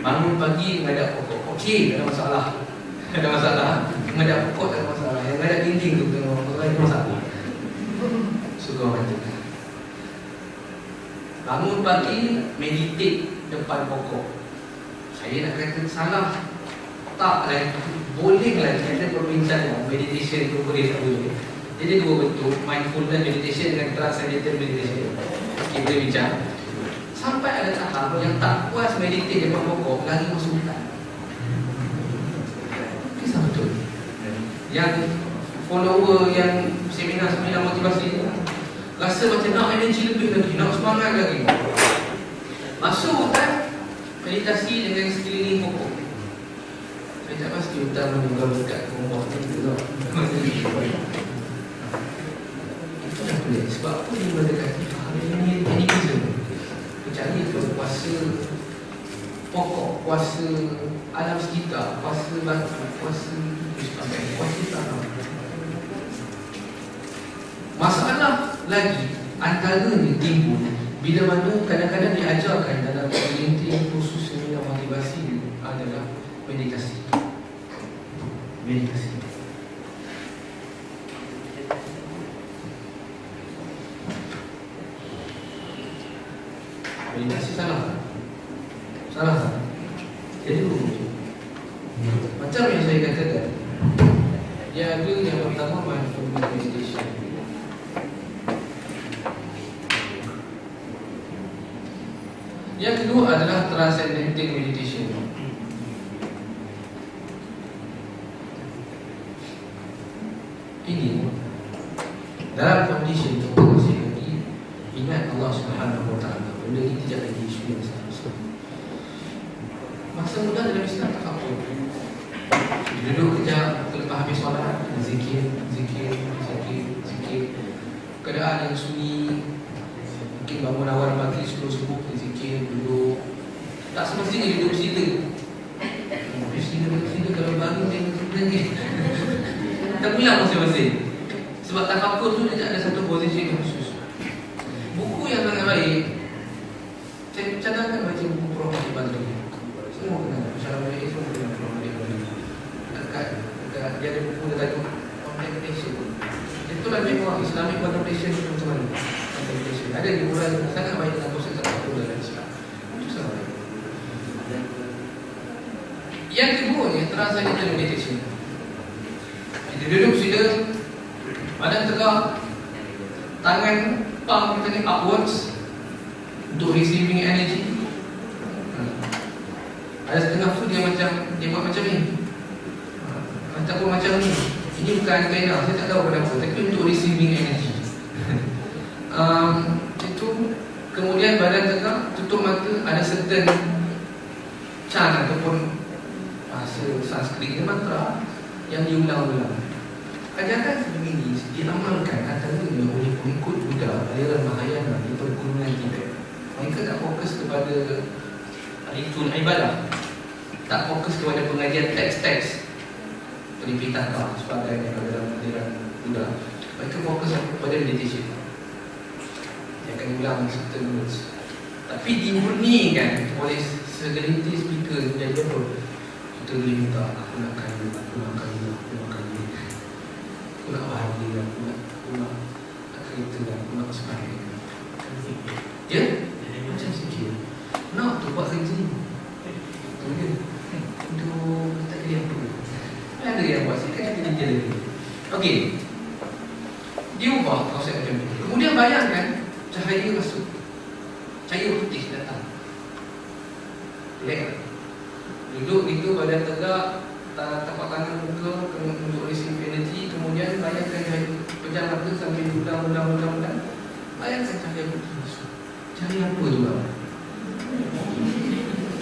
Bangun pagi menghadap pokok, okey, tak ada masalah. Tak ada masalah. Menghadap pokok tak ada masalah. Yang menghadap dinding tu tengok pokok ada masalah. Suka baca. Bangun pagi meditate depan pokok. Saya nak kata salah, tak lah, boleh lah kita berbincang meditation itu boleh tak boleh. Jadi dua bentuk, mindfulness meditation dan transcendental meditation. Kita bincang sampai ada tahap yang tak puas meditate depan pokok, lagi masuk hutan. Kisah betul. Yang follower yang seminar motivasi rasa macam nak energi lebih lagi, nak semangat lagi, masuk hutan meditasi dengan sekeliling pokok. Saya tak pasti hutan mana dekat rumah itu tak. Itu dah boleh. Sebab apa dia mendekati faham ini animism. Percaya kepada kuasa pokok, kuasa alam sekitar, kuasa batu, kuasa tanah. Masalah lagi antaranya timbul bila mana kadang-kadang diajarkan dalam pelintir khusus seminar motivasi adalah meditasi. Meditasi. Meditasi salah tak? Salah tak? Jadi macam yang saya katakan, dia ada yang pertama mindfulness meditation. Yang kedua adalah transcendental meditation. Ini dalam kondisi itu masih lagi ingat Allah Subhanahu Wa Taala. Benda ini tidak lagi isu yang seharusnya. Masa muda dalam Islam tak apa. Duduk kejap, lepas habis solat, zikir. Keadaan yang sunyi, mungkin bangun awal pagi sebelum subuh, zikir, duduk. Tak semestinya duduk situ. Situ kalau bangun dia lagi. Kita pulang masing-masing. Sebab tafakur tu dia ada satu posisi yang khusus. Buku yang sangat baik, saya cadangkan baca buku Prof. Ali Badri. Semua kenal, Assalamualaikum, semua kenal Prof. Ali Badri. Dekat dia ada buku dia tajuk Contemplation. Itulah memang Islamic Contemplation itu macam mana? Contemplation. Ada di bulan sangat baik dalam proses tafakur dalam Islam. Itu sangat baik. Yang kedua ni, transcendental meditation. Kita duduk sila, badan tegak, tangan palm kita ni upwards untuk receiving energy. Ada setengah tu dia buat macam ni, ataupun macam ni. Ini bukan kena, saya tak tahu kenapa, tapi untuk receiving energy. Itu kemudian badan tegak, tutup mata, ada certain chant ataupun bahasa Sanskrit mantra yang diulang-ulang. Ajaran sebegini diamalkan antaranya oleh pengikut Buddha aliran Mahayana di pergunungan Tibet. Mereka tak fokus kepada ritual ibadah, tak fokus kepada pengajian teks-teks seperti Pitaka sebagainya dalam aliran Buddha. Mereka fokus kepada meditation. Dia akan ulang certain words, tapi dimurnikan oleh segelintir speaker. Jadi apa? Kita boleh minta, aku nak kayu, aku nak kayu, aku nak kayu, aku nak bahagia, aku nak kereta, aku nak sebagainya. Dia macam sikit nak tu buat kerja itu dia untuk tak kira apa. Ada yang buat sikit kita kerja lagi. Okey, dia ubah konsep macam tu. Kemudian bayangkan cahaya masuk, cahaya putih datang. Relax. Duduk gitu, badan tegak, tapak tangan muka untuk receive energy. Kemudian bayangkan cahaya, pejam mata sambil ulang. Bayangkan cahaya putih masuk. Cahaya apa tu bang?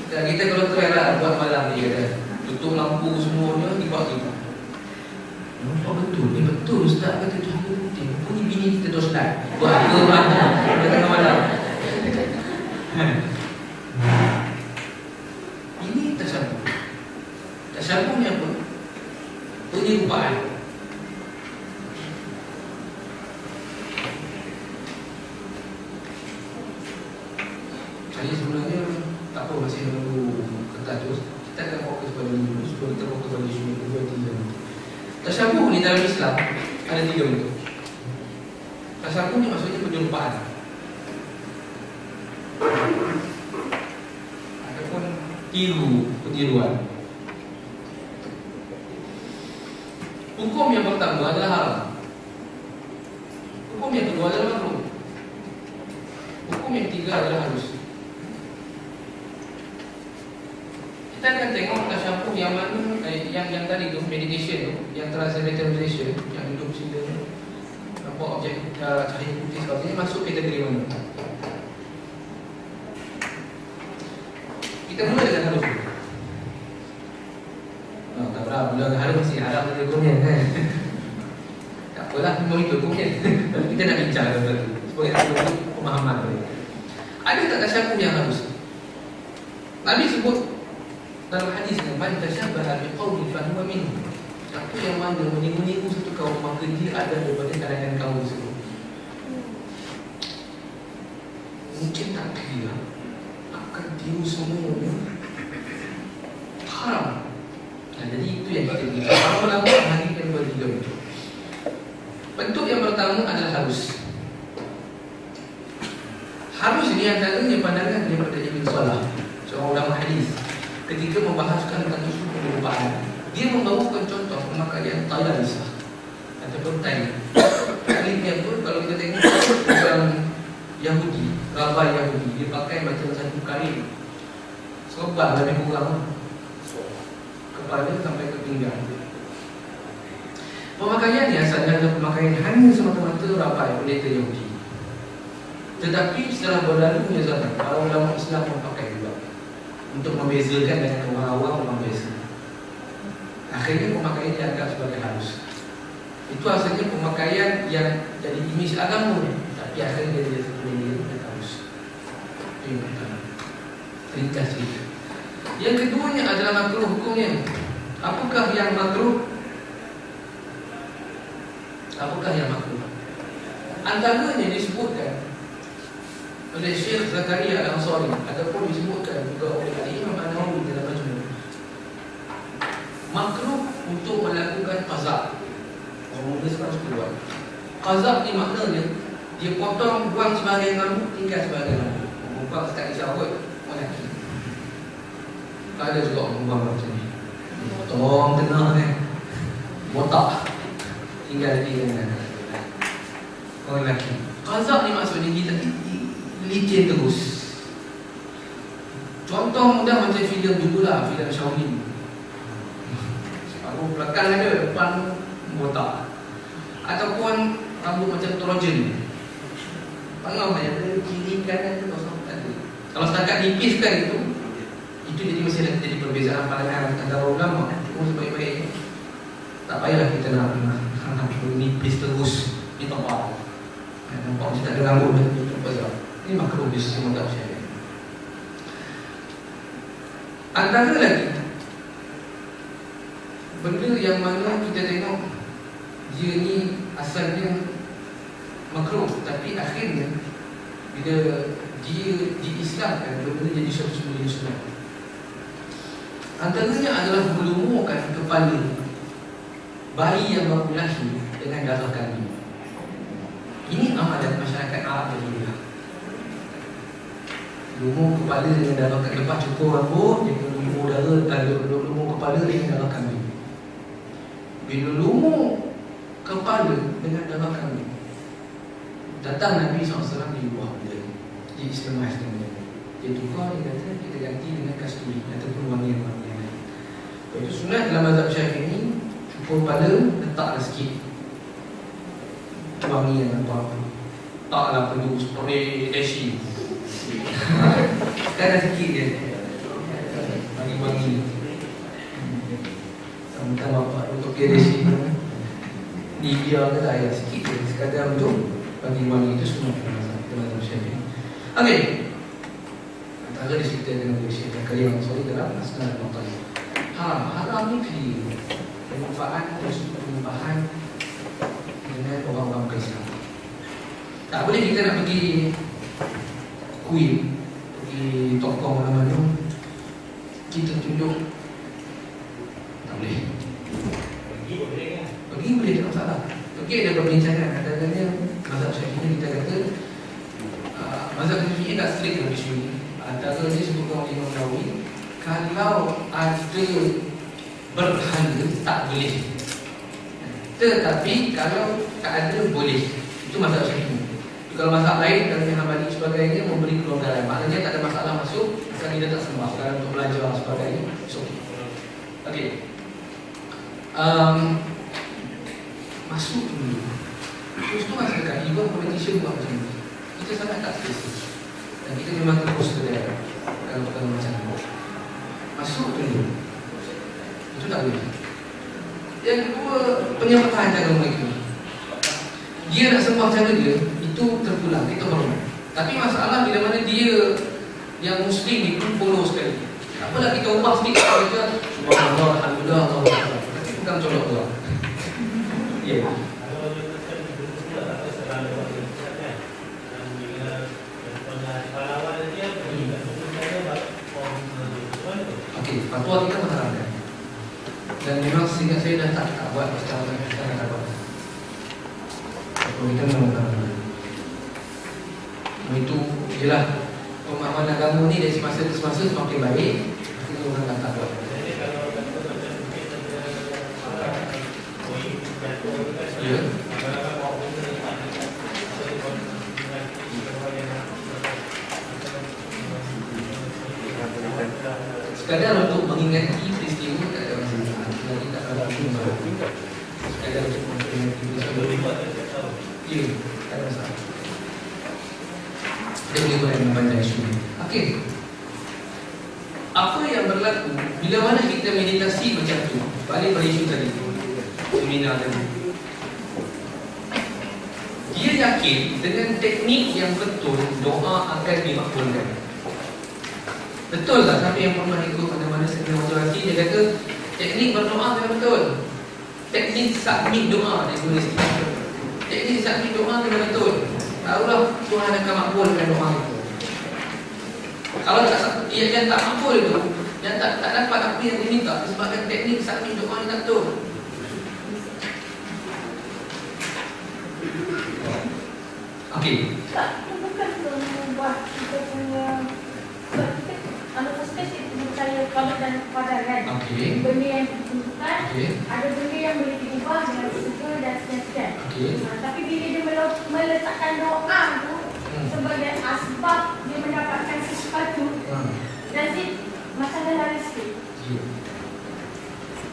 Dan kita kalau try lah buat malam ni kata, tutup lampu semuanya, dibuat kita. Nampak betul, ni betul Ustaz kata cahaya putih. Bunyi bini kita tu Ustaz. Buat apa bang? Pada tengah malam. Tasyabbuhnya apa? Penyerupaan. Saya sebenarnya tak apa, masih menunggu kertas tu. Kita akan fokus pada dulu sebelum kita fokus pada isu kedua tiga. Tasyabbuh ni dalam Islam ada 3 bentuk. Tasyabbuh ni maksudnya penyerupaan ataupun peniruan. Hukum yang pertama adalah haram. Hukum yang kedua adalah makruh. Hukum yang ketiga adalah harus. Kita akan tengok tasyabbuh yang mana, yang tadi tu meditation tu, yang transcendental meditation, yang duduk sila nampak objek cahaya putih sebagainya, masuk kategori mana. Kita mula dengan harus. Tak berapa, bulan hari masih harap dia hukumnya kan. Tak apalah, memang itu hukumnya. Tapi kita nak bincang tentang itu supaya ada pemahaman. Ada tak tasyabbuh yang harus? Nabi sebut dalam hadis yang man tashabbaha biqaumin fahuwa minhum. Siapa yang mana meniru satu kaum, maka dia ada daripada kalangan kaum tersebut. Mungkin tak kira akan tiru semuanya haram. Jadi itu yang kita lihat. Para ulama menghadirkan dua tiga bentuk. Bentuk yang pertama adalah harus. Harus ini antaranya pandangan daripada Ibn Salah, seorang ulama hadis, ketika membahaskan tentang isu penyerupaan. Dia membawakan contoh pemakaian tayalisah ataupun tayi. Tayi ni pun kalau kita tengok dalam Yahudi, rabai Yahudi, dia pakai macam satu kain serban lebih kurang kepala sampai ke pinggang. Pemakaian ni asalnya adalah pemakaian hanya semata-mata rabai pendeta Yahudi. Tetapi setelah berlalunya zaman, para ulama Islam memakai juga untuk membezakan dengan orang awam orang biasa. Akhirnya pemakaian dianggap sebagai halus. Itu asalnya pemakaian yang jadi imej agama, tapi akhirnya dia jadi halus. Itu yang pertama. Ringkas cerita. Yang keduanya adalah makruh hukumnya. Apakah yang makruh? Apakah yang makruh? Antaranya disebutkan oleh Syekh Zakaria Al-Ansari, ataupun disebutkan juga oleh Imam An-Nawawi dalam Majmu'. Makruh untuk melakukan qazak. Orang muda sekarang suka buat qazak ni maknanya dia potong, buang sebahagian rambut, tinggal sebahagian rambut. Bukan tak kisah kot, lelaki. Ada juga orang buang macam ni, potong tengah ni, botak, tinggal di dengan orang lelaki. Qazak ni maksudnya kita licin terus. Contoh mudah macam filem dulu lah, filem Shaolin. Aku belakang ada, depan botak. Ataupun rambut macam Trojan. Pangau banyak kiri kanan tu kosong tak ada. Kalau setakat nipiskan itu jadi mesti ada jadi perbezaan pandangan antara ulama. Itu sebaik-baik tak payahlah kita nak nipis terus di tempat. Nampak macam tak ada rambut dah. Ini makruh di sisi mazhab Syafi'i. Antara lagi benda yang mana kita tengok dia ni asalnya makruh, tapi akhirnya bila dia diislamkan, benda jadi satu semula sunat. Antaranya adalah melumurkan kepala bayi yang baru lahir dengan darah kambing. Ini amalan masyarakat Arab dahulu. Lumur kepala dengan darah kambing. Lepas cukur rambut, dia lumur kepala dengan darah kambing. Bila lumur kepala dengan darah kambing, datang Nabi SAW di luar dia, di Islamah. Dia tukar, dia kata kita ganti dengan kasturi ataupun wangi-wangi yang lain. Itu sunat dalam mazhab Syafi'i. Cukur kepala, letaklah sikit wangi yang apa, taklah perlu spray dashi. Sekarang sikit je wangi-wangi. Sama-sama bapak untuk dashi ni dia kata ayah sikit je, sekadar untuk wangi-wangi. Itu semua dalam Syafi'i. Okey, antara diceritakan dengan Syekh Zakaria Al-Ansari dalam Asnad Al-Maqali. Haram ni clear. Pemanfaat atau perubahan dengan orang-orang Islam. Tak boleh kita nak pergi kuil, pergi tokong mana-mana, kita tunjuk. Tak boleh. Pergi boleh, tak masalah. Pergi ada perbincangan. Kadang-kadang mazhab Syafi'i kita kata mazhab Syafi'i tak strict dalam isu ini. Antara dia sebutkan oleh Imam Nawawi, kalau ada berhala tak boleh, tetapi kalau tak ada boleh. Itu mazhab Syafi'i. Kalau mazhab lain, kalau Hambali sebagainya memberi kelonggaran, maknanya tak ada masalah masuk asal kita tak sembah. Sekarang untuk belajar sebagainya, so okey. Masuk dulu. Terus tu rasa dekat even politician buat macam ni, kita sangat tak setuju. Dan kita memang terus sedar kalau perkara macam ni. Masuk dulu. Itu tak boleh. Yang kedua, penyempatan cara mereka. Dia nak sembah cara dia, itu terpulang, itu hormat. Tapi masalah bila mana dia yang Muslim itu follow sekali. Tak apalah kita ubah sedikit saja. Subhanallah, alhamdulillah, Allah Akbar. Tapi bukan colok tu. Ya. Okey, fatwa kita mengharapkan. Dan memang seingat saya dah tak buat secara kita buat. Fatwa kita memang mengharapkan. Itu jelas pemahaman agama ni dari semasa ke semasa semakin baik. Kita orang tak buat. Ya. Sekadar untuk mengingati peristiwa tak ada masalah. Lagi tak ada masalah. Sekadar untuk mengingati peristiwa. Ya, tak ada masalah. Dia boleh boleh membaca isu ini. Okey. Apa yang berlaku bila mana kita meditasi macam tu? Balik pada isu tadi. Seminar tadi. Dia yakin dengan teknik yang betul doa akan dimakbulkan. Betul tak? Siapa yang pernah ikut mana-mana seminar motivasi, dia kata teknik berdoa memang betul. Teknik submit doa dia tulis. Teknik submit doa memang betul. Barulah Tuhan akan makbulkan doa itu. Kalau tak, yang tak makbul itu, yang tak dapat apa yang diminta disebabkan teknik submit doa yang tak betul. Okey. Tak, itu bukan membuat kita punya. Sebab kita, first stage kita percaya kalau dan kepada kan. Okey. Benda yang ditentukan, Okey. ada benda yang boleh diubah dengan segera dan seterusnya. Okey. Tapi bila dia meletakkan doa tu sebagai asbab dia mendapatkan sesuatu, dan dia macam dah lari sikit. Ya.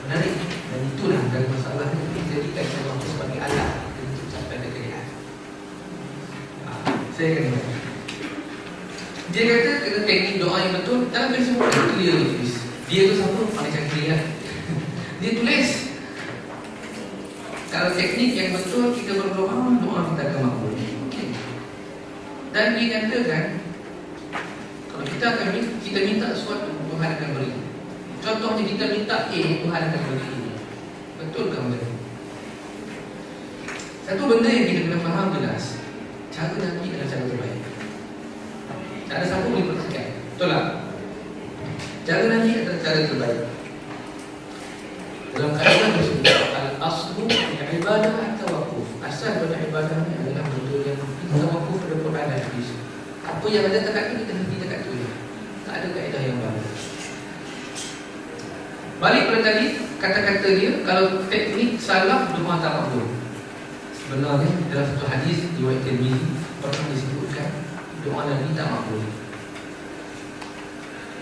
Menarik. Dan itulah dari masalah ini dijadikan sesuatu sebagai alat untuk sampai ke kekayaan. Saya akan kata. Dia kata kena teknik doa yang betul. Dalam versi muka clear dia tulis. Dia tu siapa? Malaysia clear. Dia tulis kalau teknik yang betul kita berdoa, doa kita akan makbul. Okay. Dan dia katakan kalau kita minta sesuatu, Tuhan akan beri. Contohnya kita minta A, Tuhan akan beri A. Betul ke macam tu? Satu benda yang kita kena faham jelas, cara Nabi adalah cara terbaik. Tak ada siapa boleh perhatikan. Betul tak? Cara Nabi adalah cara terbaik. Dalam kaedah tersebut, al-aslu ibadah atau wakuf. Asal pada ibadah ni adalah betul yang kita wakuf pada Quran dan hadis. Apa yang ada dekat ni kita henti dekat tu. Tak ada kaedah yang baru. Balik pada tadi, kata-kata dia, kalau teknik salah, doa tak makbul. Sebenarnya dalam satu hadis riwayat Tirmizi pernah disebutkan doa Nabi tak makbul.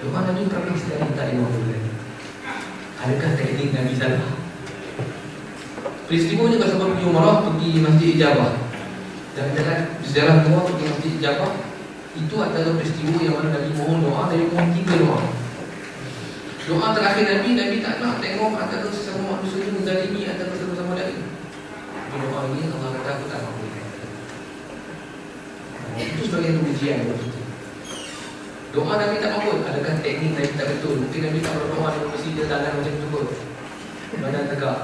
Doa Nabi pernah sekali tak dimakbulkan. Adakah teknik Nabi salah? Peristiwanya kalau sampai pergi umrah, pergi Masjid Ijabah. Dan jalan sejarah semua pergi Masjid Ijabah, itu adalah peristiwa yang mana Nabi mohon doa, Nabi mohon 3 doa. Doa terakhir Nabi tak nak tengok antara sesama manusia ini menzalimi antara sesama lain. Doa ini Allah kata aku tak mampu. Itu sebagai ujian buat kita. Doa Nabi tak mampu. Adakah teknik Nabi tak betul? Mungkin Nabi tak berdoa dengan mesti dia tangan macam tu pun, badan tegak.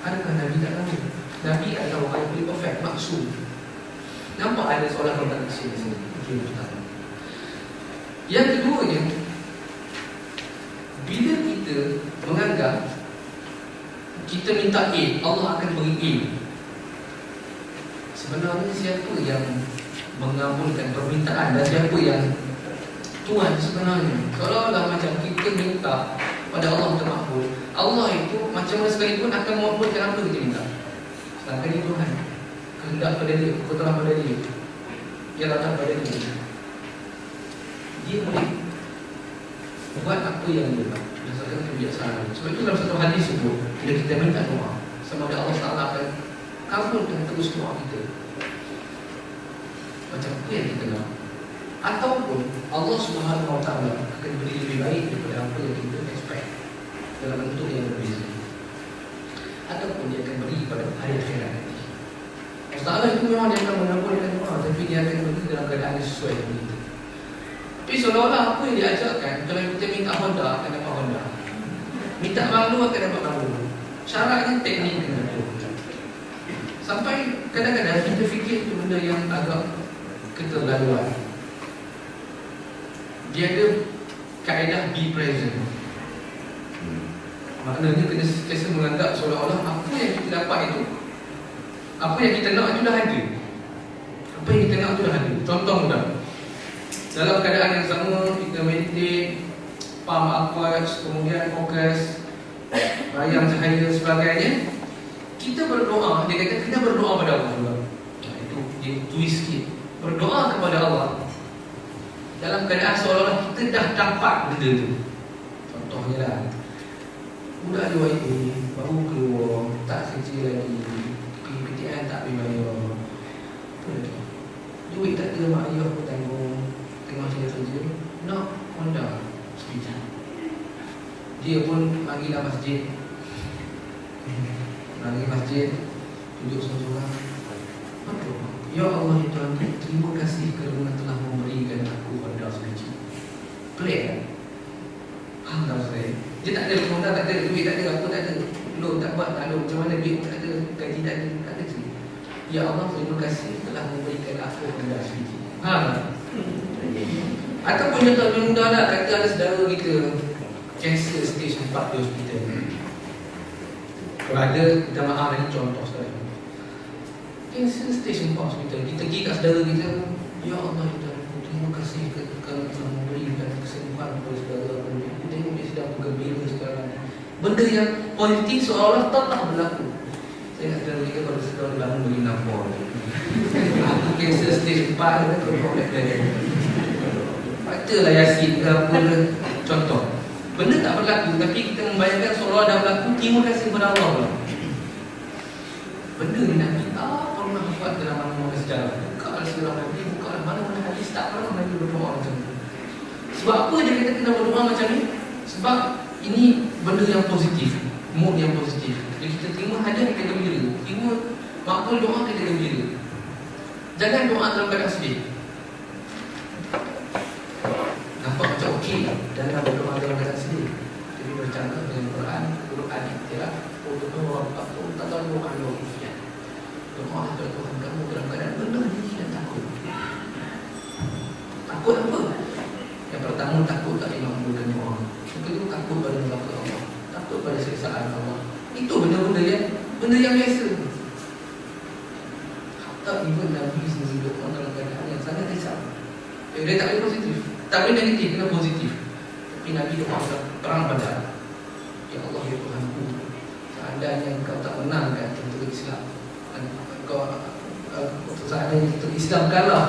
Adakah Nabi tak tahu? Nabi adalah orang yang boleh perfect, maksum. Nampak ada soalan kontradiksi di sini. Okay, pertama. Yang keduanya, bila kita menganggap kita minta A, Allah akan beri A. Sebenarnya siapa yang mengabulkan permintaan dan siapa yang Tuhan sebenarnya? Seolah-olah macam kita minta pada Allah untuk makbul. Allah itu macam mana sekalipun akan makbulkan apa kita minta. Sedangkan ini Tuhan, kehendak pada dia, kebetulan pada dia, irada pada dia. Dia boleh buat apa yang dia buat berdasarkan kebiasaan. Sebab itu dalam satu hadis sebut, bila kita minta doa, sama ada Allah Taala akan kabulkan terus doa kita macam apa yang kita nak. Ataupun Allah Subhanahu Wa Taala akan beri lebih baik daripada apa yang kita expect dalam bentuk yang berbeza. Ataupun dia akan beri pada hari akhirat nanti. Allah Taala itu memang dia akan mengabulkan doa, tapi dia akan beri dalam keadaan yang sesuai dengan kita. Tapi seolah-olah apa yang diajarkan, kalau kita minta Honda akan dapat Honda, minta Banglo akan dapat Banglo. Syaratnya teknik dengan itu. Sampai kadang-kadang kita fikir itu benda yang agak keterlaluan. Dia ada kaedah be present. Maknanya kena sentiasa menganggap seolah-olah apa yang kita dapat itu, apa yang kita nak itu dah ada. Apa yang kita nak itu dah ada. Contoh mudah, dalam keadaan yang sama kita meditate, palm upwards, kemudian fokus, bayang cahaya sebagainya, kita berdoa. Dia kata kita berdoa pada Allah juga. Itu dia twist sikit. Berdoa kepada Allah dalam keadaan seolah-olah kita dah dapat benda tu. Contohnya lah, budak di YA baru keluar, tak kerja lagi, PTN tak boleh bayar, apa lagi, duit tak ada, mak ayah pun tanggung, tengah cari kerja, nak Honda sepijak. Dia pun pergilah masjid, duduk seorang-seorang. Ya Allah ya Tuhan, terima kasih kerana telah memberikan aku Honda sebiji. Pelik kan? Honda saya. Dia tak ada Honda, tak ada duit, tak ada apa, tak ada loan, tak buat, tak ada macam mana duit, tak ada gaji, tak ada cerita. Ya Allah terima kasih telah memberikan aku Honda sebiji. Ataupun contoh lebih mudah lah, kata ada saudara kita cancer stage 4 di hospital. Kalau ada, kita maaf ini contoh sekarang. Cancer stage 4 hospital, kita pergi kat saudara kita, ya Allah terima kasih kerana telah memberikan kesembuhan kepada saudara. Aku tengok dia sedang bergembira sekarang. Benda yang positif seolah-olah tak berlaku. Saya ingat saudara kita pada saudara bangun bagi nampak. Aku cancer stage 4 kan, problem dia. Bacalah Yasin ke apa ke, contoh. Benda tak berlaku, tapi kita membayangkan seolah dah berlaku. Terima kasih kepada Allah pula. Benda ni Nabi tak pernah buat dalam mana-mana sejarah. Bukalah sejarah Nabi, bukalah mana-mana hadis, tak pernah Nabi berdoa macam ni. Sebab apa dia kata kena berdoa macam ni? Sebab ini benda yang positif, mood yang positif. Jadi kita terima hadiah, kita gembira. Terima makbul doa, kita gembira. Jangan doa dalam keadaan sedih. Nampak macam okey, jangan berdoa dalam keadaan sedih. Jadi bercakap dengan Quran, Quran iktiraf, doa tak tahu doa ujian. Doa kepada Tuhan kamu dalam keadaan benar diri dan takut. Takut apa? Yang pertama takut tak dimampukan orang. Yang kedua takut pada neraka Allah, takut pada siksaan Allah. Itu benda-benda yang biasa. Tak even Nabi sendiri doa dalam keadaan yang sangat risau. Dia tak boleh positif, tak boleh negatif, kena positif. Tapi Nabi doa perang Badar. Ya Allah ya Tuhanku, seandainya engkau tak menangkan tentera Islam, seandainya tentera Islam kalah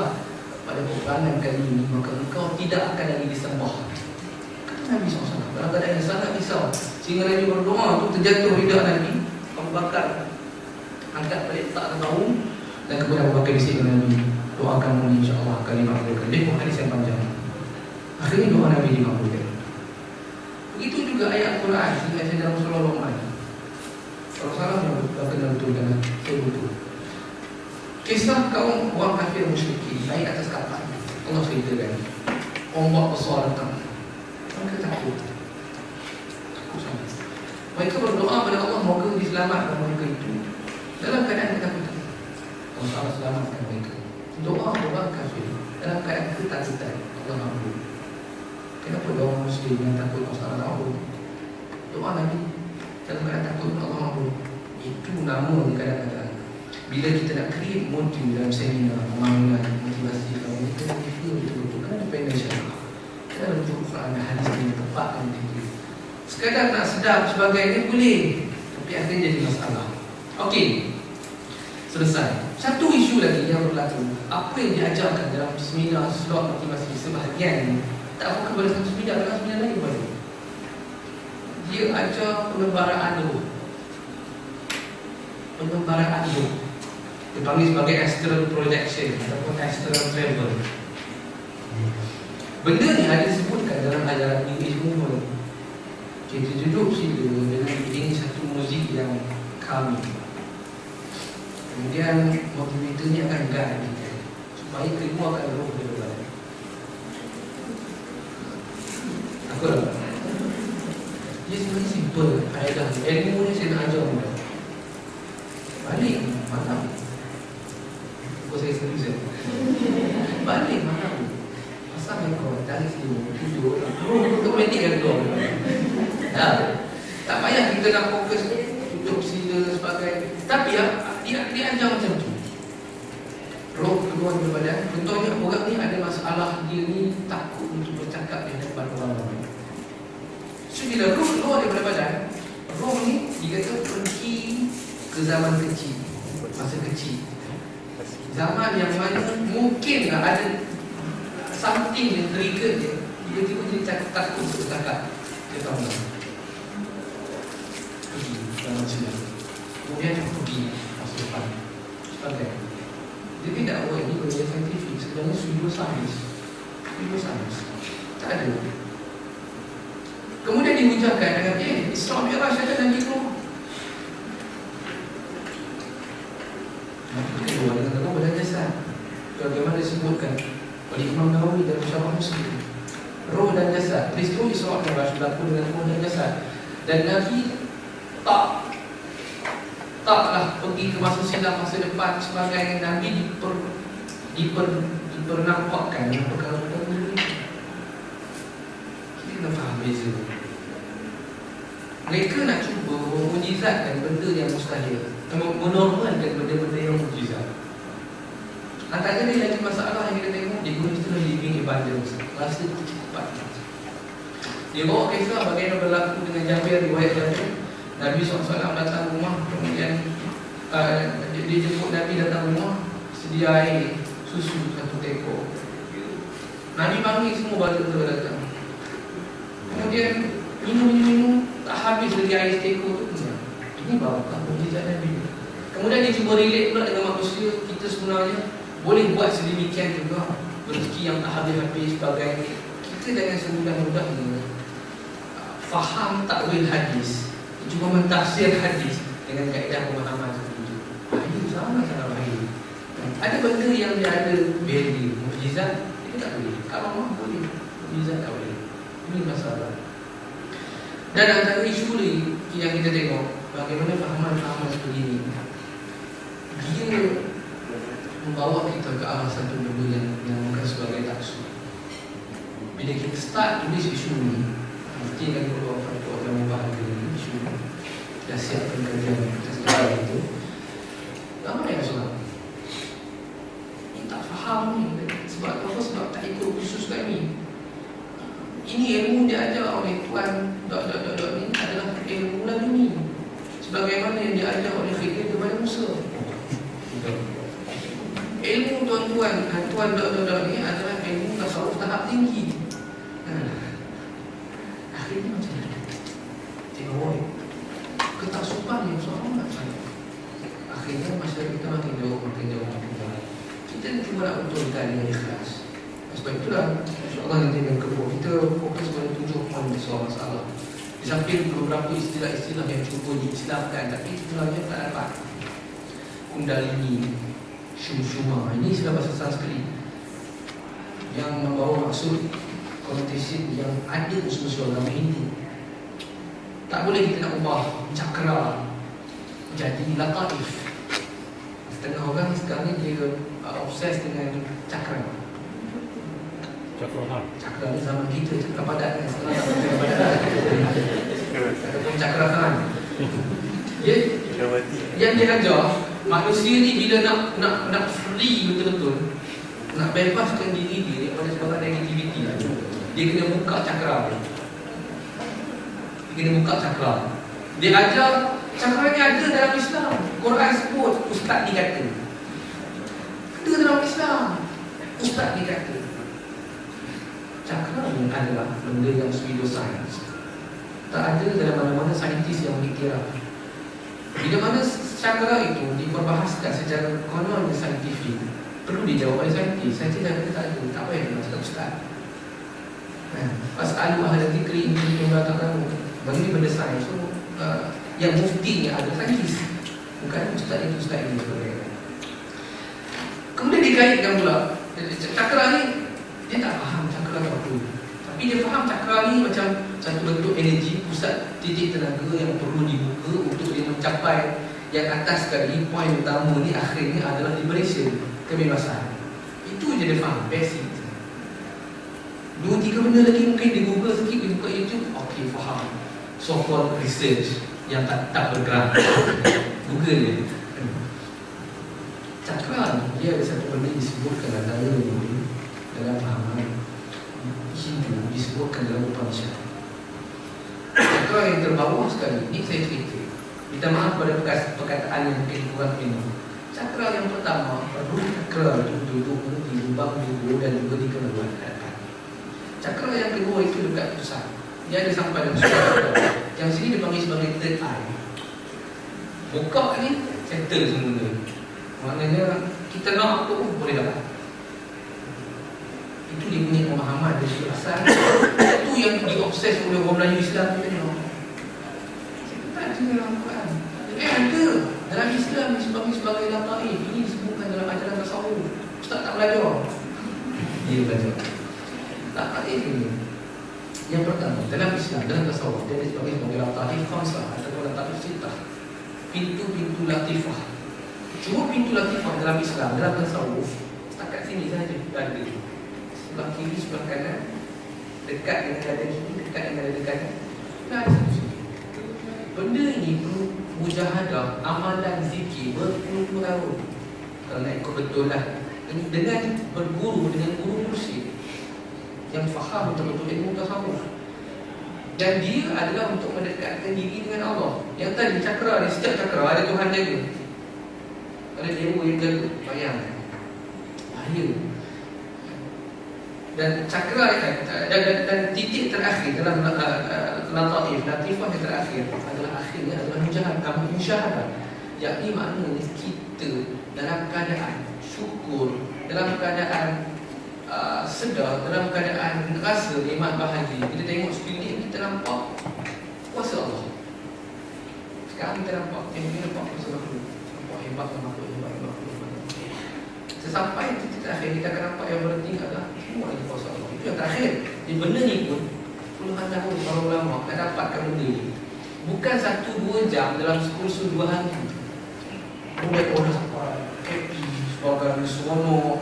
pada peperangan kali ini, maka engkau tidak akan lagi disembah. Kata Nabi SAW dalam keadaan yang sangat risau, sehingga Nabi berdoa untuk terjatuh lidah Nabi. Abu Bakar angkat balik tak tahu, dan kemudian Abu Bakar bisikkan Nabi, doakan Nabi insyaAllah akan dimakbulkan. Dia pun hadis yang panjang. Akhirnya doa Nabi dimakbulkan. Begitu juga ayat Al-Quran dibaca dalam surah Luqman. Kalau salah kena betulkan, saya betul. Kisah kaum orang kafir musyrikin naik atas kapal. Allah ceritakan ombak besar datang. Mereka takut sangat. Mereka berdoa pada Allah moga diselamatkan mereka itu dalam keadaan ketakutan. Allah Ta'ala selamatkan mereka. Doa orang kafir dalam keadaan ketakutan, Allah makbul. Kenapa doa Muslim yang takut Allah makbul? Doa Nabi dalam keadaan takut Allah makbul. Itu nama di kadang-kadang bila kita nak create motif dalam seminar, pemahaman, motivasi, kalau kita feel betul-betul kan ada pendek syarah, kita ada betul Quran dan hadis yang tepat dan tinggi. Sekadar nak sedap sebagainya boleh, tapi akhirnya jadi masalah. Okey, selesai. Satu isu lagi yang berlaku, apa yang diajarkan dalam seminar slot motivasi sebahagian tak fokus pada satu seminar, dalam seminar lain baru dia ajar pengembaraan roh. Pengembaraan roh dipanggil sebagai astral projection ataupun astral travel. Benda ni ada disebutkan dalam ajaran New Age movement. Kita duduk situ dengan ini satu muzik yang calming. Kemudian motivator ni akan guide kita supaya keluarkan roh dari dalam. Aku dah. Dia sebenarnya simple. Kaedah ilmu ni saya nak ajar muda. Balik malam. Kau saya serius. Balik malam. Pasang kau dari situ tidur. Automatik kan kau. Tak payah kita nak fokus tutup sila sebagainya. Tapi dia ajar macam tu. Roh keluar dari badan. Contohnya orang ni ada masalah, dia ni takut untuk bercakap di depan orang lain. So bila roh keluar daripada badan, roh ni dikata pergi ke zaman kecil, masa kecil, zaman yang mana mungkinlah ada something yang trigger dia, tiba-tiba dia takut untuk bercakap. Dia tahu tak? Pergi dalam sini. Kemudian dia pergi masa depan. Sebagai dia tidak awal ini benda yang saintifik. Sebenarnya pseudoscience. Tak ada. Kemudian diucapkan dengan Isra Mi'raj ada Nabi Nuh. Maka kedua dengan roh dan jasad. Bagaimana disebutkan oleh Imam Nawawi dalam Syarah Muslim. Roh dan jasad, peristiwa Isra Mi'raj berlaku dengan roh dan jasad. Dan Nabi taklah pergi ke masa silam, masa depan sebagai Nabi dipernampakkan dengan perkara-perkara ini. Kita kena faham beza. Mereka nak cuba memujizatkan benda yang mustahil, menormalkan benda-benda yang mujizat. Antara dia lagi masalah yang kita tengok, dia guna istilah living evidence, rasa kecukupan. Dia bawa kisah bagaimana berlaku dengan Jabir, riwayat Jabir. Nabi SAW datang rumah, kemudian dia jemput Nabi datang rumah, sedia air, susu 1 tekor. Nabi panggil semua bala-bala datang. Kemudian minum, tak habis lagi air tekor tu. Ini barakah mujizat Nabi. Kemudian dia cuba relate pula dengan manusia. Kita sebenarnya boleh buat sedemikian juga, rezeki yang tak habis-habis sebagainya. Kita jangan semudah-mudahnya faham takwil hadis, cuba mentafsir hadis dengan kaedah pemahaman seperti itu. Ini sangat-sangat bahaya. Ada benda yang dia ada value, mukjizat, dia tak boleh. Kalau Allah boleh, mukjizat tak boleh. Ini masalah. Dan antara isu yang kita tengok, bagaimana fahaman-fahaman seperti ini, dia membawa kita ke arah satu benda yang bukan sebagai taksub. Bila kita start tulis isu ni, mesti akan keluar faktor yang membahagia isu ni. Dah siapkan kajian sejarah itu. Ramai yang soal ini tak faham ni. Sebab apa? Sebab tak ikut khusus kami. Ini ilmu diajar oleh Tuan ni adalah ilmu Nabi ni, sebagaimana yang diajar oleh Khidir kepada Musa. Ilmu tuan-tuan ni adalah ilmu tasawuf tahap tinggi. Akhirnya macam mana? Tengok ketasupan yang sangat sangat. Akhirnya masyarakat kita makin jauh. Kita cuma nak betulkan dengan ikhlas. Sebab itulah InsyaAllah nanti dengan kedua kita fokus pada 7 poin besar masalah. Di samping beberapa istilah-istilah yang cuba diistilahkan, tapi istilahnya tak dapat. Kundalini, Shumshuma, ini istilah bahasa Sanskrit yang membawa maksud konotasi yang ada usul-usul dalam Hindu. Tak boleh kita nak ubah cakra jadi lataif. Setengah orang sekarang ni dia obses dengan cakra. Cakra ni zaman kita, cakra padat kan. Sekarang tak pakai padat. Ataupun cakra kan. Yang dia ajar manusia ni bila nak free betul-betul, nak bebaskan diri dia daripada sebarang negativiti, dia kena buka cakra. Dia ajar cakra ni ada dalam Islam. Quran sebut, ustaz dikata. Ada dalam Islam, ustaz dikata. Cakra ni adalah benda yang pseudoscience. Tak ada dalam mana-mana saintis yang beriktiraf. Bila mana cakra itu diperbahaskan secara konon saintifik, perlu dijawab oleh saintis. Saintis dah kata tak ada, tak payah dia cakap ustaz. Pasal ahli zikri ini mengatakan bagi benda sains. So yang muftinya ada saintis, bukan ustaz itu ustaz ini sebagainya. Kemudian dikaitkan pula cakra ni, dia tak faham cakra apa. Tapi dia faham cakra ni macam satu bentuk energi, pusat titik tenaga yang perlu dibuka untuk dia mencapai yang atas sekali. Poin utama ni akhirnya adalah liberation, kebebasan. Itu je dia faham, basic. 2-3 benda lagi mungkin dia Google sikit, dia buka YouTube, okey faham. So-called research yang tak bergerak. Google dia. Cakra ni, dia ada satu benda disebutkan dalam fahaman Hindu, disebutkan dalam Upanishad. Cakra yang terbawah sekali, ni saya cerita. Minta maaf pada perkataan yang mungkin kurang minum. Cakra yang pertama, perlu cakra itu duduk di lubang tubuh dan juga di kedua hadapan. Cakra yang kedua itu dekat pusat. Dia ada sampai dalam pusat. Yang sini dipanggil sebagai third eye. Buka ni settle semula. Maknanya kita nak apa pun boleh dapat. Itu dia punya pemahaman dari sudut asal. Itu yang diobses oleh orang Melayu Islam ni. Kita tak ada dalam Quran. Ada dalam Islam ni sebagai lataif. Ini disebutkan dalam ajaran tasawuf. Ustaz tak belajar. Dia belajar. Lataif ini. Yang pertama, dalam Islam, dalam tasawuf, dia disebut sebagai lataif khamsah atau lataif sitah. Pintu-pintu latifah. Cuma pintu latifah dalam Islam, dalam tasawuf, setakat sini sahaja ada. Sebelah kiri, sebelah kanan, dekat dengan dada kiri, dekat dengan dada kanan. Tak ada satu sini. Benda ini perlu mujahadah, amalan zikir berpuluh-puluh tahun. Kalau nak ikut betul lah. Dengan berguru, dengan guru mursyid yang faham betul-betul ilmu tasawuf. Dan dia adalah untuk mendekatkan diri dengan Allah. Yang tadi cakra ni, setiap cakra ada Tuhan jaga. Ada dewa yang jaga. Bayangkan. Bahaya. Dan cakra dan titik terakhir dalam lataif, latifah yang terakhir adalah akhirnya adalah musyahadah. Yakni maknanya kita dalam keadaan syukur, dalam keadaan sedar, dalam keadaan rasa nikmat bahagia. Kita tengok sekeliling, kita nampak kuasa Allah. Sekarang kita nampak, kita nampak kuasa Allah. Nampak hebat, nampak hebat. Sesampai titik terakhir, kita akan nampak yang berhenti adalah semua ini kuasa Allah. Itu yang terakhir. Jadi benda ni pun puluhan tahun para ulama akan dapatkan benda ni. Bukan 1-2 jam dalam sekursus 2 hari. Mulai orang sampai happy, sebagai seronok.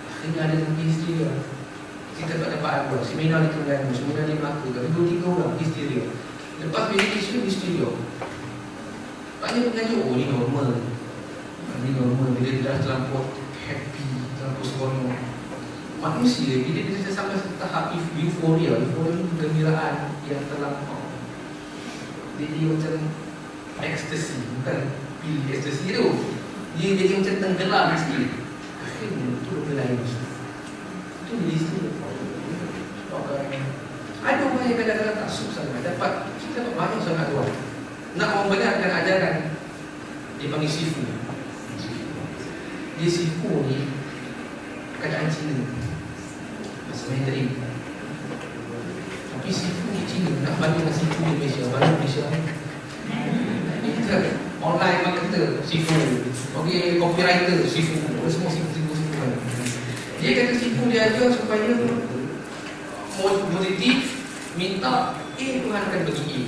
Akhirnya ada nanti histeria. Kita tak dapat apa. Seminar di Terengganu, seminar di Melaka, tapi 2-3 orang histeria. Lepas meditation histeria. Banyak pengajar, oh ni normal. Ini normal. Bila dia dah terlampau happy, terlampau seronok. Manusia, bila dia sampai tahap euforia ni kegembiraan yang terlampau. Dia macam ekstasi, bukan pil ekstasi tu. Dia jadi macam tenggelam sikit. Akhirnya itu benda lain. Itu jadi isteri. Ada orang yang kadang-kadang tak suka sangat. Kita dapat banyak sangat tuan. Nak membenarkan ajaran, dia panggil sifu. Dia sifu ni keadaan Cina, bahasa Mandarin. Tapi sifu di Cina nak balik dengan sifu di Malaysia, balik Malaysia. Kita online marketer sifu, bagi copywriter sifu, semua sifu. Dia kata sifu dia ajar supaya positif, minta Tuhan akan bagi A.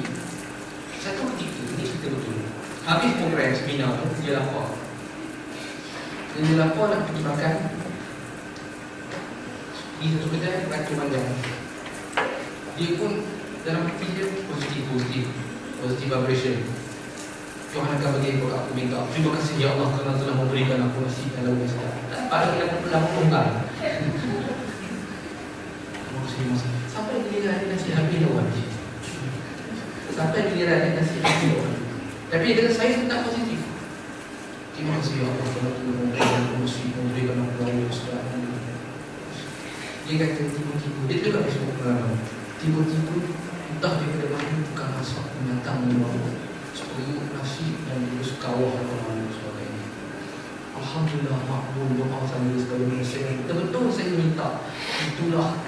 Satu ketika, ini cerita betul. Habis program seminar tu, dia lapar. Dia lapar nak pergi makan di satu kedai ratu manjang. Dia pun dalam hati dia positif vibration. Tuhan akan bagi aku minta. Terima kasih ya Allah kerana telah memberikan aku nasi dan lauk yang sedap. Pada kita pun dah tunggal. Sampai giliran dia nasi habis lawan. Sampai giliran dia nasi habis lawan. Tapi dia kata saya tak positif. Terima kasih ya Allah kerana telah memberikan aku nasi dan memberikan aku lauk yang sedap. Dia kata tiba-tiba, dia juga ada semua pengalaman. Tiba-tiba, entah dia pada mana tukang masak binatang di luar seperti nasi dan juga sekawah dan sebagainya. Alhamdulillah makbul doa saya sekali saya. Betul saya minta. Itulah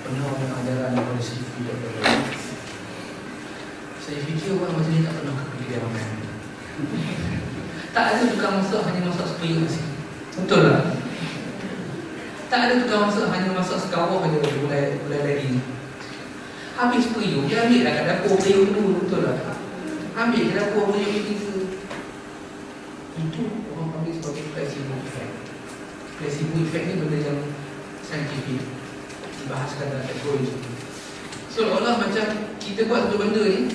benar ajaran daripada sifu daripada. Saya fikir orang macam ni tak pernah ke kedai makan. Tak ada tukang masak hanya masak seperiuk nasi. Betul tak? Tak ada tukang masak hanya masak sekawah saja gulai lagi. Habis periuk, dia ambil lah kat dapur periuk dulu, betul tak? Ambil ke dapur periuk itu. Itu orang panggil sebagai placebo effect. Placebo effect ni benda yang saintifik, dibahaskan dalam teknologi. Seolah-olah macam kita buat satu benda ni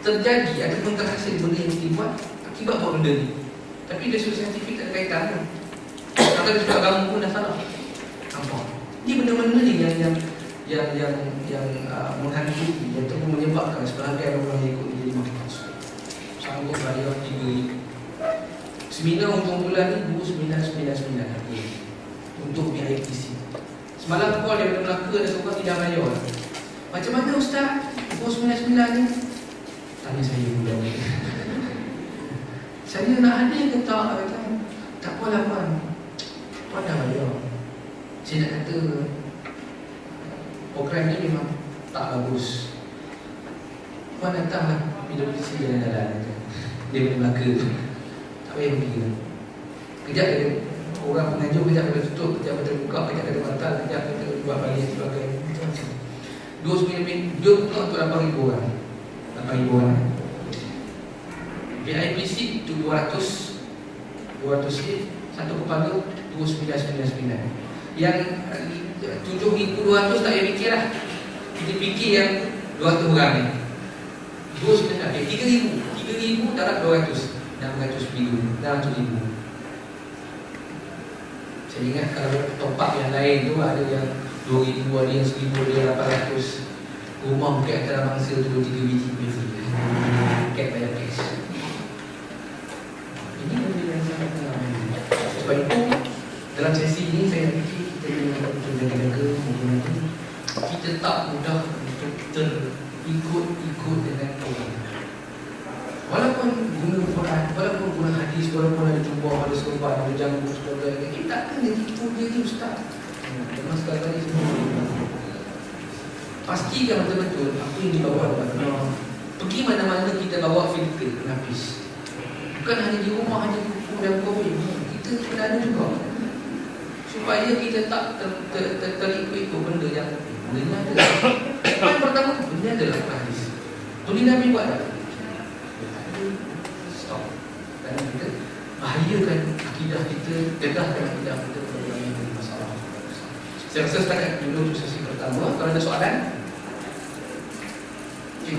terjadi ataupun terhasil benda yang dibuat akibat buat benda ni. Tapi dari sudut saintifik tak ada kaitan pun. Kalau dari sudut agama pun dah salah. Nampak? Ini benda-benda ni yang menghantui ataupun menyebabkan sebahagian orang yang ikut jadi maksud sanggup bayar 3 Seminar hujung bulan ni 2999 untuk BIPC. Semalam call daripada Melaka ada seorang tidak mayor. Macam mana Ustaz? 2999 ni? Tanya saya pula. Saya nak hadir ke tak? Kata, tak apalah Puan. Puan dah bayar. Saya nak kata program ni memang tak bagus. Puan datanglah PWC jalan-jalan. Dia boleh Melaka tu. Tak payah pergi lah. Kejap dia orang pengajuk, kejap dia tutup, kejap dia buka, kejap dia batal, kejap dia buat balik sebagainya. Macam-macam. 29 dia buka untuk 8,000 orang. 8,000 orang. VIPC itu 200 seat, satu kepala 2999. Yang 7,200 tak payah fikir lah. Kita fikir yang 200 orang ni 299, 3,000 darat 200, 600 ribu, 600 ribu. Saya ingat kalau top-up yang lain tu ada yang 2,000, ada yang 1,000, ada yang 800. Rumah mungkin antara mangsa tu 2-3 biji besi. Kat bayar cash. Ini benda yang sangat penting. Sebab itu dalam sesi ini saya fikir kita kena betul jaga-jaga hubungan itu. Kita tak mudah untuk terikut-ikut dengan orang. Walaupun guna Quran, walaupun guna hadis, walaupun ada jumpa, ada serban, ada janggut, sebagainya, kita tak kena tipu dia ni Ustaz. Memang sekali semua pastikan betul-betul apa yang dibawa dalam. Pergi mana-mana kita bawa filter penapis. Bukan hanya di rumah, hanya kuku dan COVID. Kita kena ada juga, supaya kita tak terikut-ikut benda yang benda ada. Yang pertama, benda adalah hadis. Boleh Nabi buat tak? Stop. Kerana kita bahayakan akidah kita, dedahkan akidah kita pada yang ada masalah. Saya rasa setakat dulu untuk sesi pertama. Kalau ada soalan? Okay.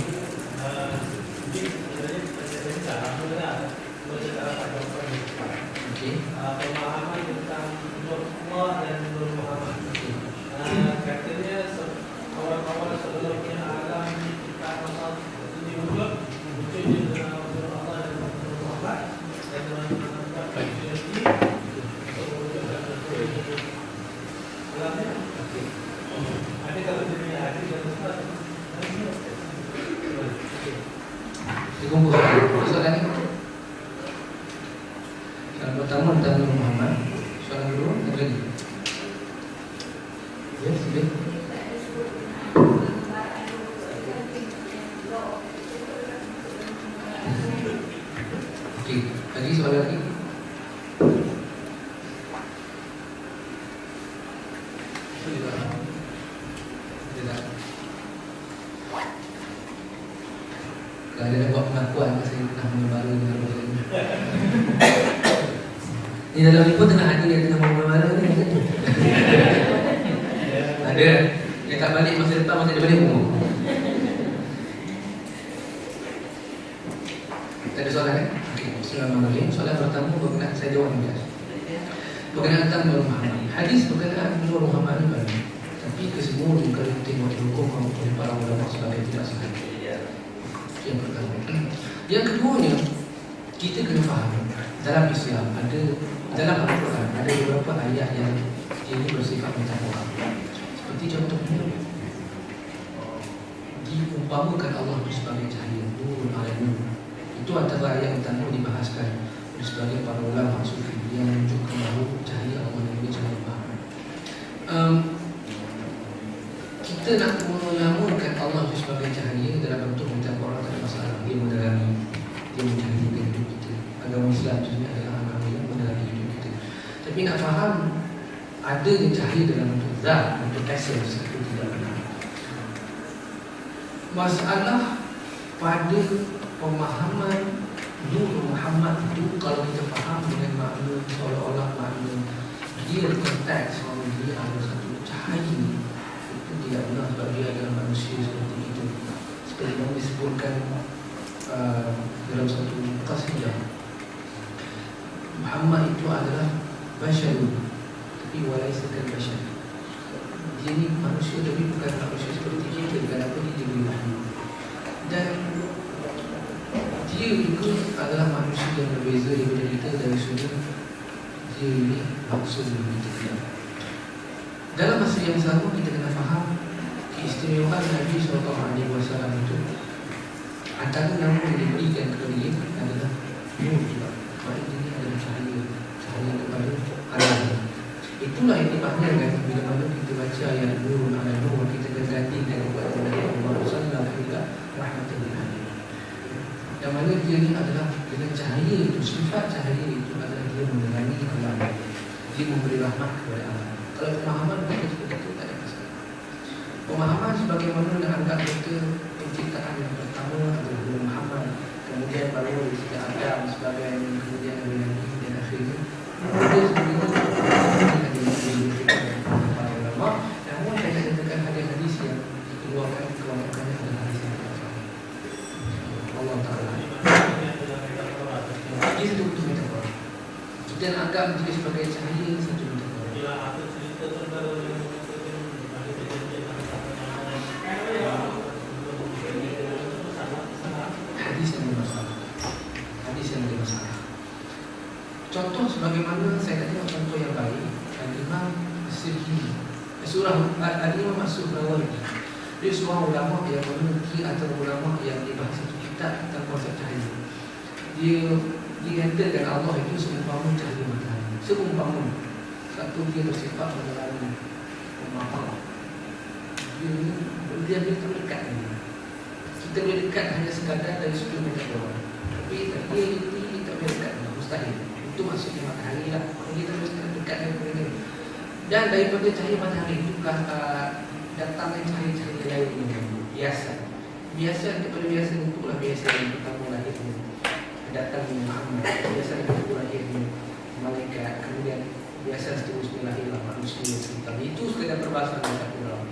Okay. Pemahaman tentang Nur Umar dan Nur Muhammad. Katanya awal-awal sebelumnya alam kita masal ini juga munculnya dalam Allah dan Nur Muhammad dan menambah unity untuk mewujudkan alamnya. Ada kalau dunia hadis dan Ustaz. Dikumpul soalan ni. Soalan pertama tentang Nur Muhammad. Soalan kedua ada lagi? Ya, sila. Okey, lagi soalan lagi? Kalau dia buat pengakuan, saya pernah mengembara dengan orang lain. Ni dalam ni pun tengah hadir yang tengah mengembara ni. Ada. Dia tak balik masa depan, masa dia balik umur. Tak ada soalan kan? Okey, bismillahirrahmanirrahim. Soalan pertama berkenaan, saya jawab ni. Berkenaan tentang Nur Muhammad. Hadis berkenaan Nur Muhammad ni banyak. Tapi kesemua juga kalau tengok hukum oleh para ulama sebagai tidak sengaja. Yang pertama. Yang keduanya, kita kena faham dalam Islam ada, dalam Al-Quran ada beberapa ayat yang ini bersifat metaforik. Seperti contohnya diumpamakan Allah sebagai cahaya, nurun ala nur. Itu antara ayat pertama dibahaskan oleh sebagian para ulama sufi yang menunjukkan bahawa cahaya Allah yang cahaya Muhammad. Kita nak menamakan Allah sebagai cahaya dalam bentuk metaforik tak ada masalah. Dia menerangi, dia mencahayakan hidup kita. Agama Islam sebenarnya adalah agama yang menerangi hidup kita. Tapi nak faham ada yang cahaya dalam bentuk zat, bentuk essence, itu tidak benar. Masalah pada pemahaman Nur Muhammad itu, kalau kita faham dengan makna seolah-olah makna dia konteks bahawa dia ada satu cahaya, itu tidak benar sebab dia adalah manusia seperti itu. Seperti yang disebutkan dalam satu qasidah, Muhammad itu adalah basyarun tapi walaysa kal bashar. Dia ni manusia tapi bukan manusia seperti kita. Kenapa dia diberi wahyu? Dan dia dia juga adalah manusia yang berbeza daripada kita dari sudut dia ini langsung kita. Dalam masa yang sama kita kena faham keistimewaan Nabi SAW itu antara nama yang diberikan kepada dia adalah nur juga. Maksudnya ini adalah cahaya kepada alam. Itulah yang dimaknakan bila mana kita baca ayat nur ala nur, kita akan gantikan kepada Nabi Muhammad SAW rahmatan lil alamin. Yang mana dia ni adalah dengan cahaya itu, sifat cahaya itu adalah dia menerangi alam, dia memberi rahmat kepada alam. Kalau pemahaman kita seperti itu tak ada masalah. Pemahaman sebagaimana nak anggap kita penciptaan yang pertama adalah Nabi Muhammad, kemudian baru kita Adam sebagai kemudian Nabi dan akhirnya dia sebenarnya para ulama. Namun saya katakan hadis-hadis yang dikeluarkan adalah hadis yang berbeza. Allah Ta'ala ini satu bentuk metafora. Kita nak anggap dia sebagai cahaya, satu metafora. Hadis yang bermasalah. Contoh sebagaimana saya tengok contoh yang baik Al-Imam As-Sirhi, surah Al-Imam As-Surawardi. Dia seorang ulama yang memiliki atau ulama yang dibahas satu kitab tentang konsep cahaya. Dia katakan Allah itu seumpama cahaya matahari. Seumpama satu dia bersifat menerangi, memaham. Dia terdekat ini. Kita boleh dekat hanya sekadar dari sudut metafora. Tapi dia tak boleh dekat, mustahil. Itu maksudnya matahari lah. Kita harus dekat dengan dia. Dan daripada cahaya matahari itu datangnya cahaya-cahaya lain yang biasa. Biasa daripada biasa itulah biasa yang pertama lahirnya datangnya Muhammad. Biasa yang kedua lahirnya malaikat. Kemudian biasa seterusnya lahirlah manusia sekitar. Itu sekadar perbahasan yang tak kurang.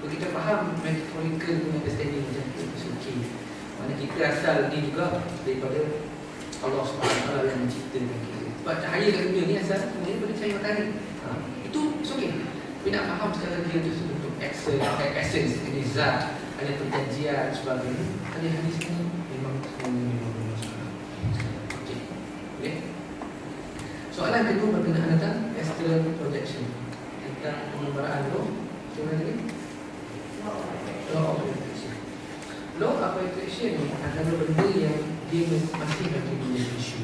Kalau kita faham metaphorical understanding macam itu, it's okay. Mana kita asal ni juga daripada Allah SWT yang menciptakan kita. Sebab cahaya kat dunia ni asal daripada cahaya matahari. Itu it's okay. Tapi nak faham sekarang dia itu sebentuk essence, ini zat, ada perjanjian sebagainya. Ada hadis ini memang bermasalah. Okey. Boleh? Soalan kedua berkenaan tentang astral projection, tentang pengembaraan roh. Macam mana tadi? Law of attraction. Law of attraction ni adalah benda yang dia masih lagi menjadi isu.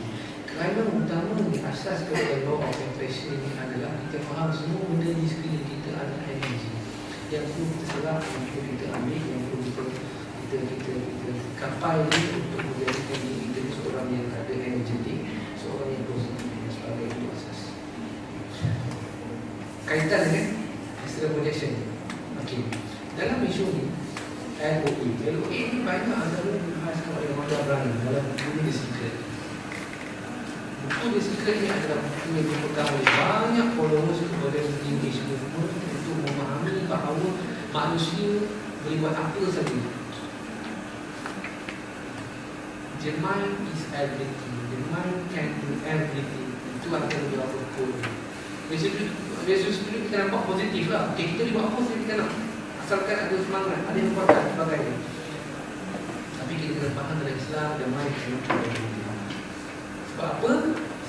Kerana utamanya asas kepada law of attraction ini adalah kita faham semua benda di sekeliling kita adalah energi yang perlu kita serap, yang perlu kita ambil, yang perlu kita kapai untuk menjadikan diri kita seorang yang ada energetik, seorang yang positif dan sebagainya. Itu asas. Kaitan dengan astral projection. Okey. Dalam isu ni LOE ini banyak antara dibahaskan oleh Manda Brani dalam buku The Secret. Buku The Secret ini adalah buku yang dipegang oleh banyak followers kepada English movement untuk memahami bahawa manusia boleh buat apa saja. The mind is everything. The mind can do everything. Itu antara beberapa quote. Biasanya kita nampak positif lah. Okay, kita boleh buat apa saja kita nak. Asalkan ada semangat, ada yang kuat dan sebagainya. Tapi kita kena faham dalam Islam dan mind cannot do everything. Sebab apa?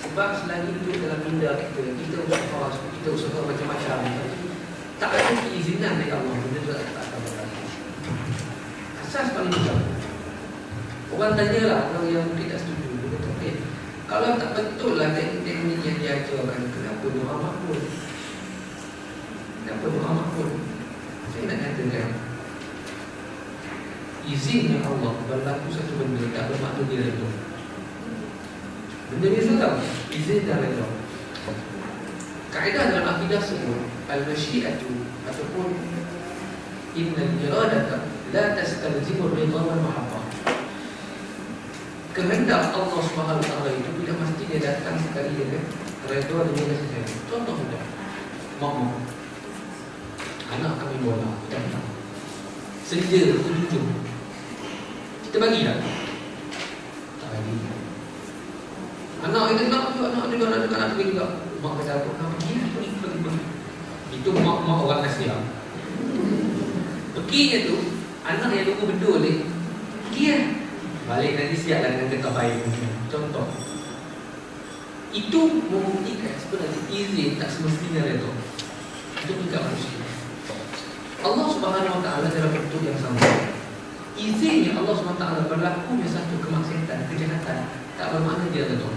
Sebab selagi itu dalam minda kita usaha macam-macam. Tak ada keizinan dari Allah, benda tu tak akan berlaku. Asas paling mudah. Orang tanyalah, orang yang mungkin tak setuju. Dia kata, okay, kalau tak betul lah teknik yang diajarkan, kenapa doa makbul? Kenapa doa makbul? Saya nak katakan, izinnya Allah berlaku satu benda tak bermakna dia redha. Benda biasa tau, izin dan redha. Kaedah dalam akidah sebut al-masyiatu ataupun innal iradata la tastalzimu ridha wal mahabbah. Kehendak Allah SWT itu tidak mesti dia datang sekali dengan redha dengan rasa. Contoh mudah, mak anak kami bola, kita menang. Senja, tujuh. Kita bagi tak? Tak bagi. Anak kita nak pergi juga. Mak kata apa? Nak pergi. Itu mak orang Asia. Perginya tu, anak yang tunggu berdua ni, pergi lah. balik nanti siaplah dengan kata baik. Contoh, itu membuktikan sebenarnya izin tak semestinya redha. Itu juga manusia. Allah Subhanahu Wa Taala dalam bentuk yang sama. Izinnya Allah Subhanahu Wa Taala berlakunya satu kemaksiatan, kejahatan, tak bermakna dia redha.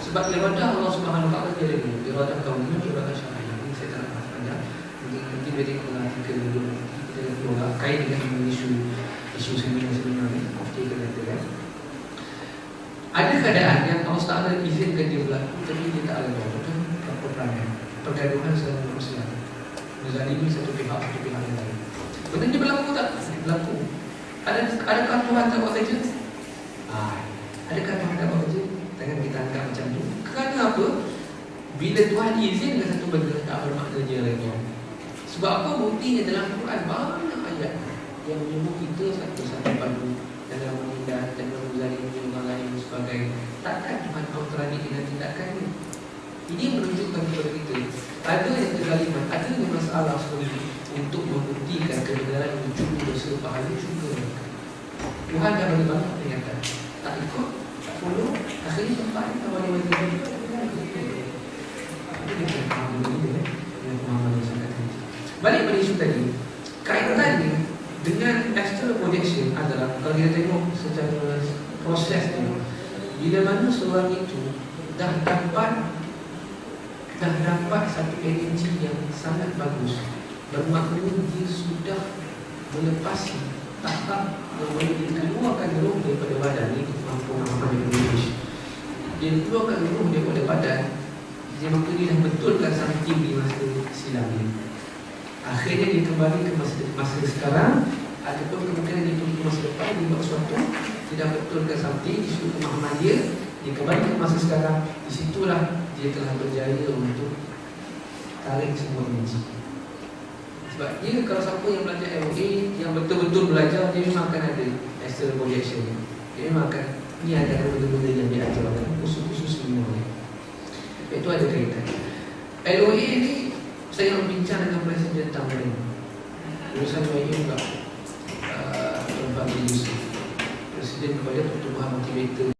Sebab iradah Allah Subhanahu Wa Taala dia ada dua, iradah kauniyah, iradah syar'iyyah. Ini saya tak nak bahas panjang. Nanti bila kita artikel dulu, kita keluar kait dengan isu seminar ni. Kita kata ada keadaan yang Allah Taala izinkan dia berlaku, tapi dia tak ada betul peperangan, pergaduhan secara manusia. Menzalimi satu pihak yang lain. Betul dia berlaku tak? Berlaku. Adakah Tuhan tak buat kerja? Adakah Tuhan tak buat kerja? Jangan kita anggap macam tu. Kerana apa? Bila Tuhan izinkan satu benda, tak bermakna dia redha. Sebab apa? Buktinya dalam Quran banyak ayat yang menyebut kita satu-satu padu dalam menindas dan menzalimi orang lain dan sebagainya. Takkan Tuhan berani dengan tindakannya? Ini menunjukkan kepada kita ada yang kezaliman, ada yang masalah seperti untuk membuktikan kebenaran wujud dosa pahala juga. Tuhan dah bagi banyak peringatan, tak ikut, tak follow, akhirnya tempat ni tak boleh bagi juga. Itu dia pemahaman ini dengan pemahaman yang sangat tinggi. Balik pada isu tadi, kaitannya dengan astral projection adalah kalau kita tengok secara proses ni, bila mana seorang itu dah dapat satu energi yang sangat bagus, bermakna dia sudah melepasi tahap yang boleh dikeluarkan roh daripada badan. Ini pemahaman yang English. Dia keluarkan roh daripada badan, dia maka dia dah betulkan something di masa silam ini. Akhirnya dia kembali ke masa sekarang, ataupun kemungkinan dia pergi ke masa depan, dia buat sesuatu, dia dah betulkan something di sudut pemahaman dia kembali ke masa sekarang. Disitulah dia telah berjaya untuk tarik semua energi. Sebab dia kalau siapa yang belajar MOA, yang betul-betul belajar, dia memang akan ada astral projection. Dia memang akan, ni ada benda-benda yang dia ajar, khusus-khusus semua. Itu ada kaitan. LOA ni saya nak bincang dengan Presiden Tamrin. Urusan UAE juga Tuan Fadli Yusuf, Presiden kepada Pertubuhan Motivator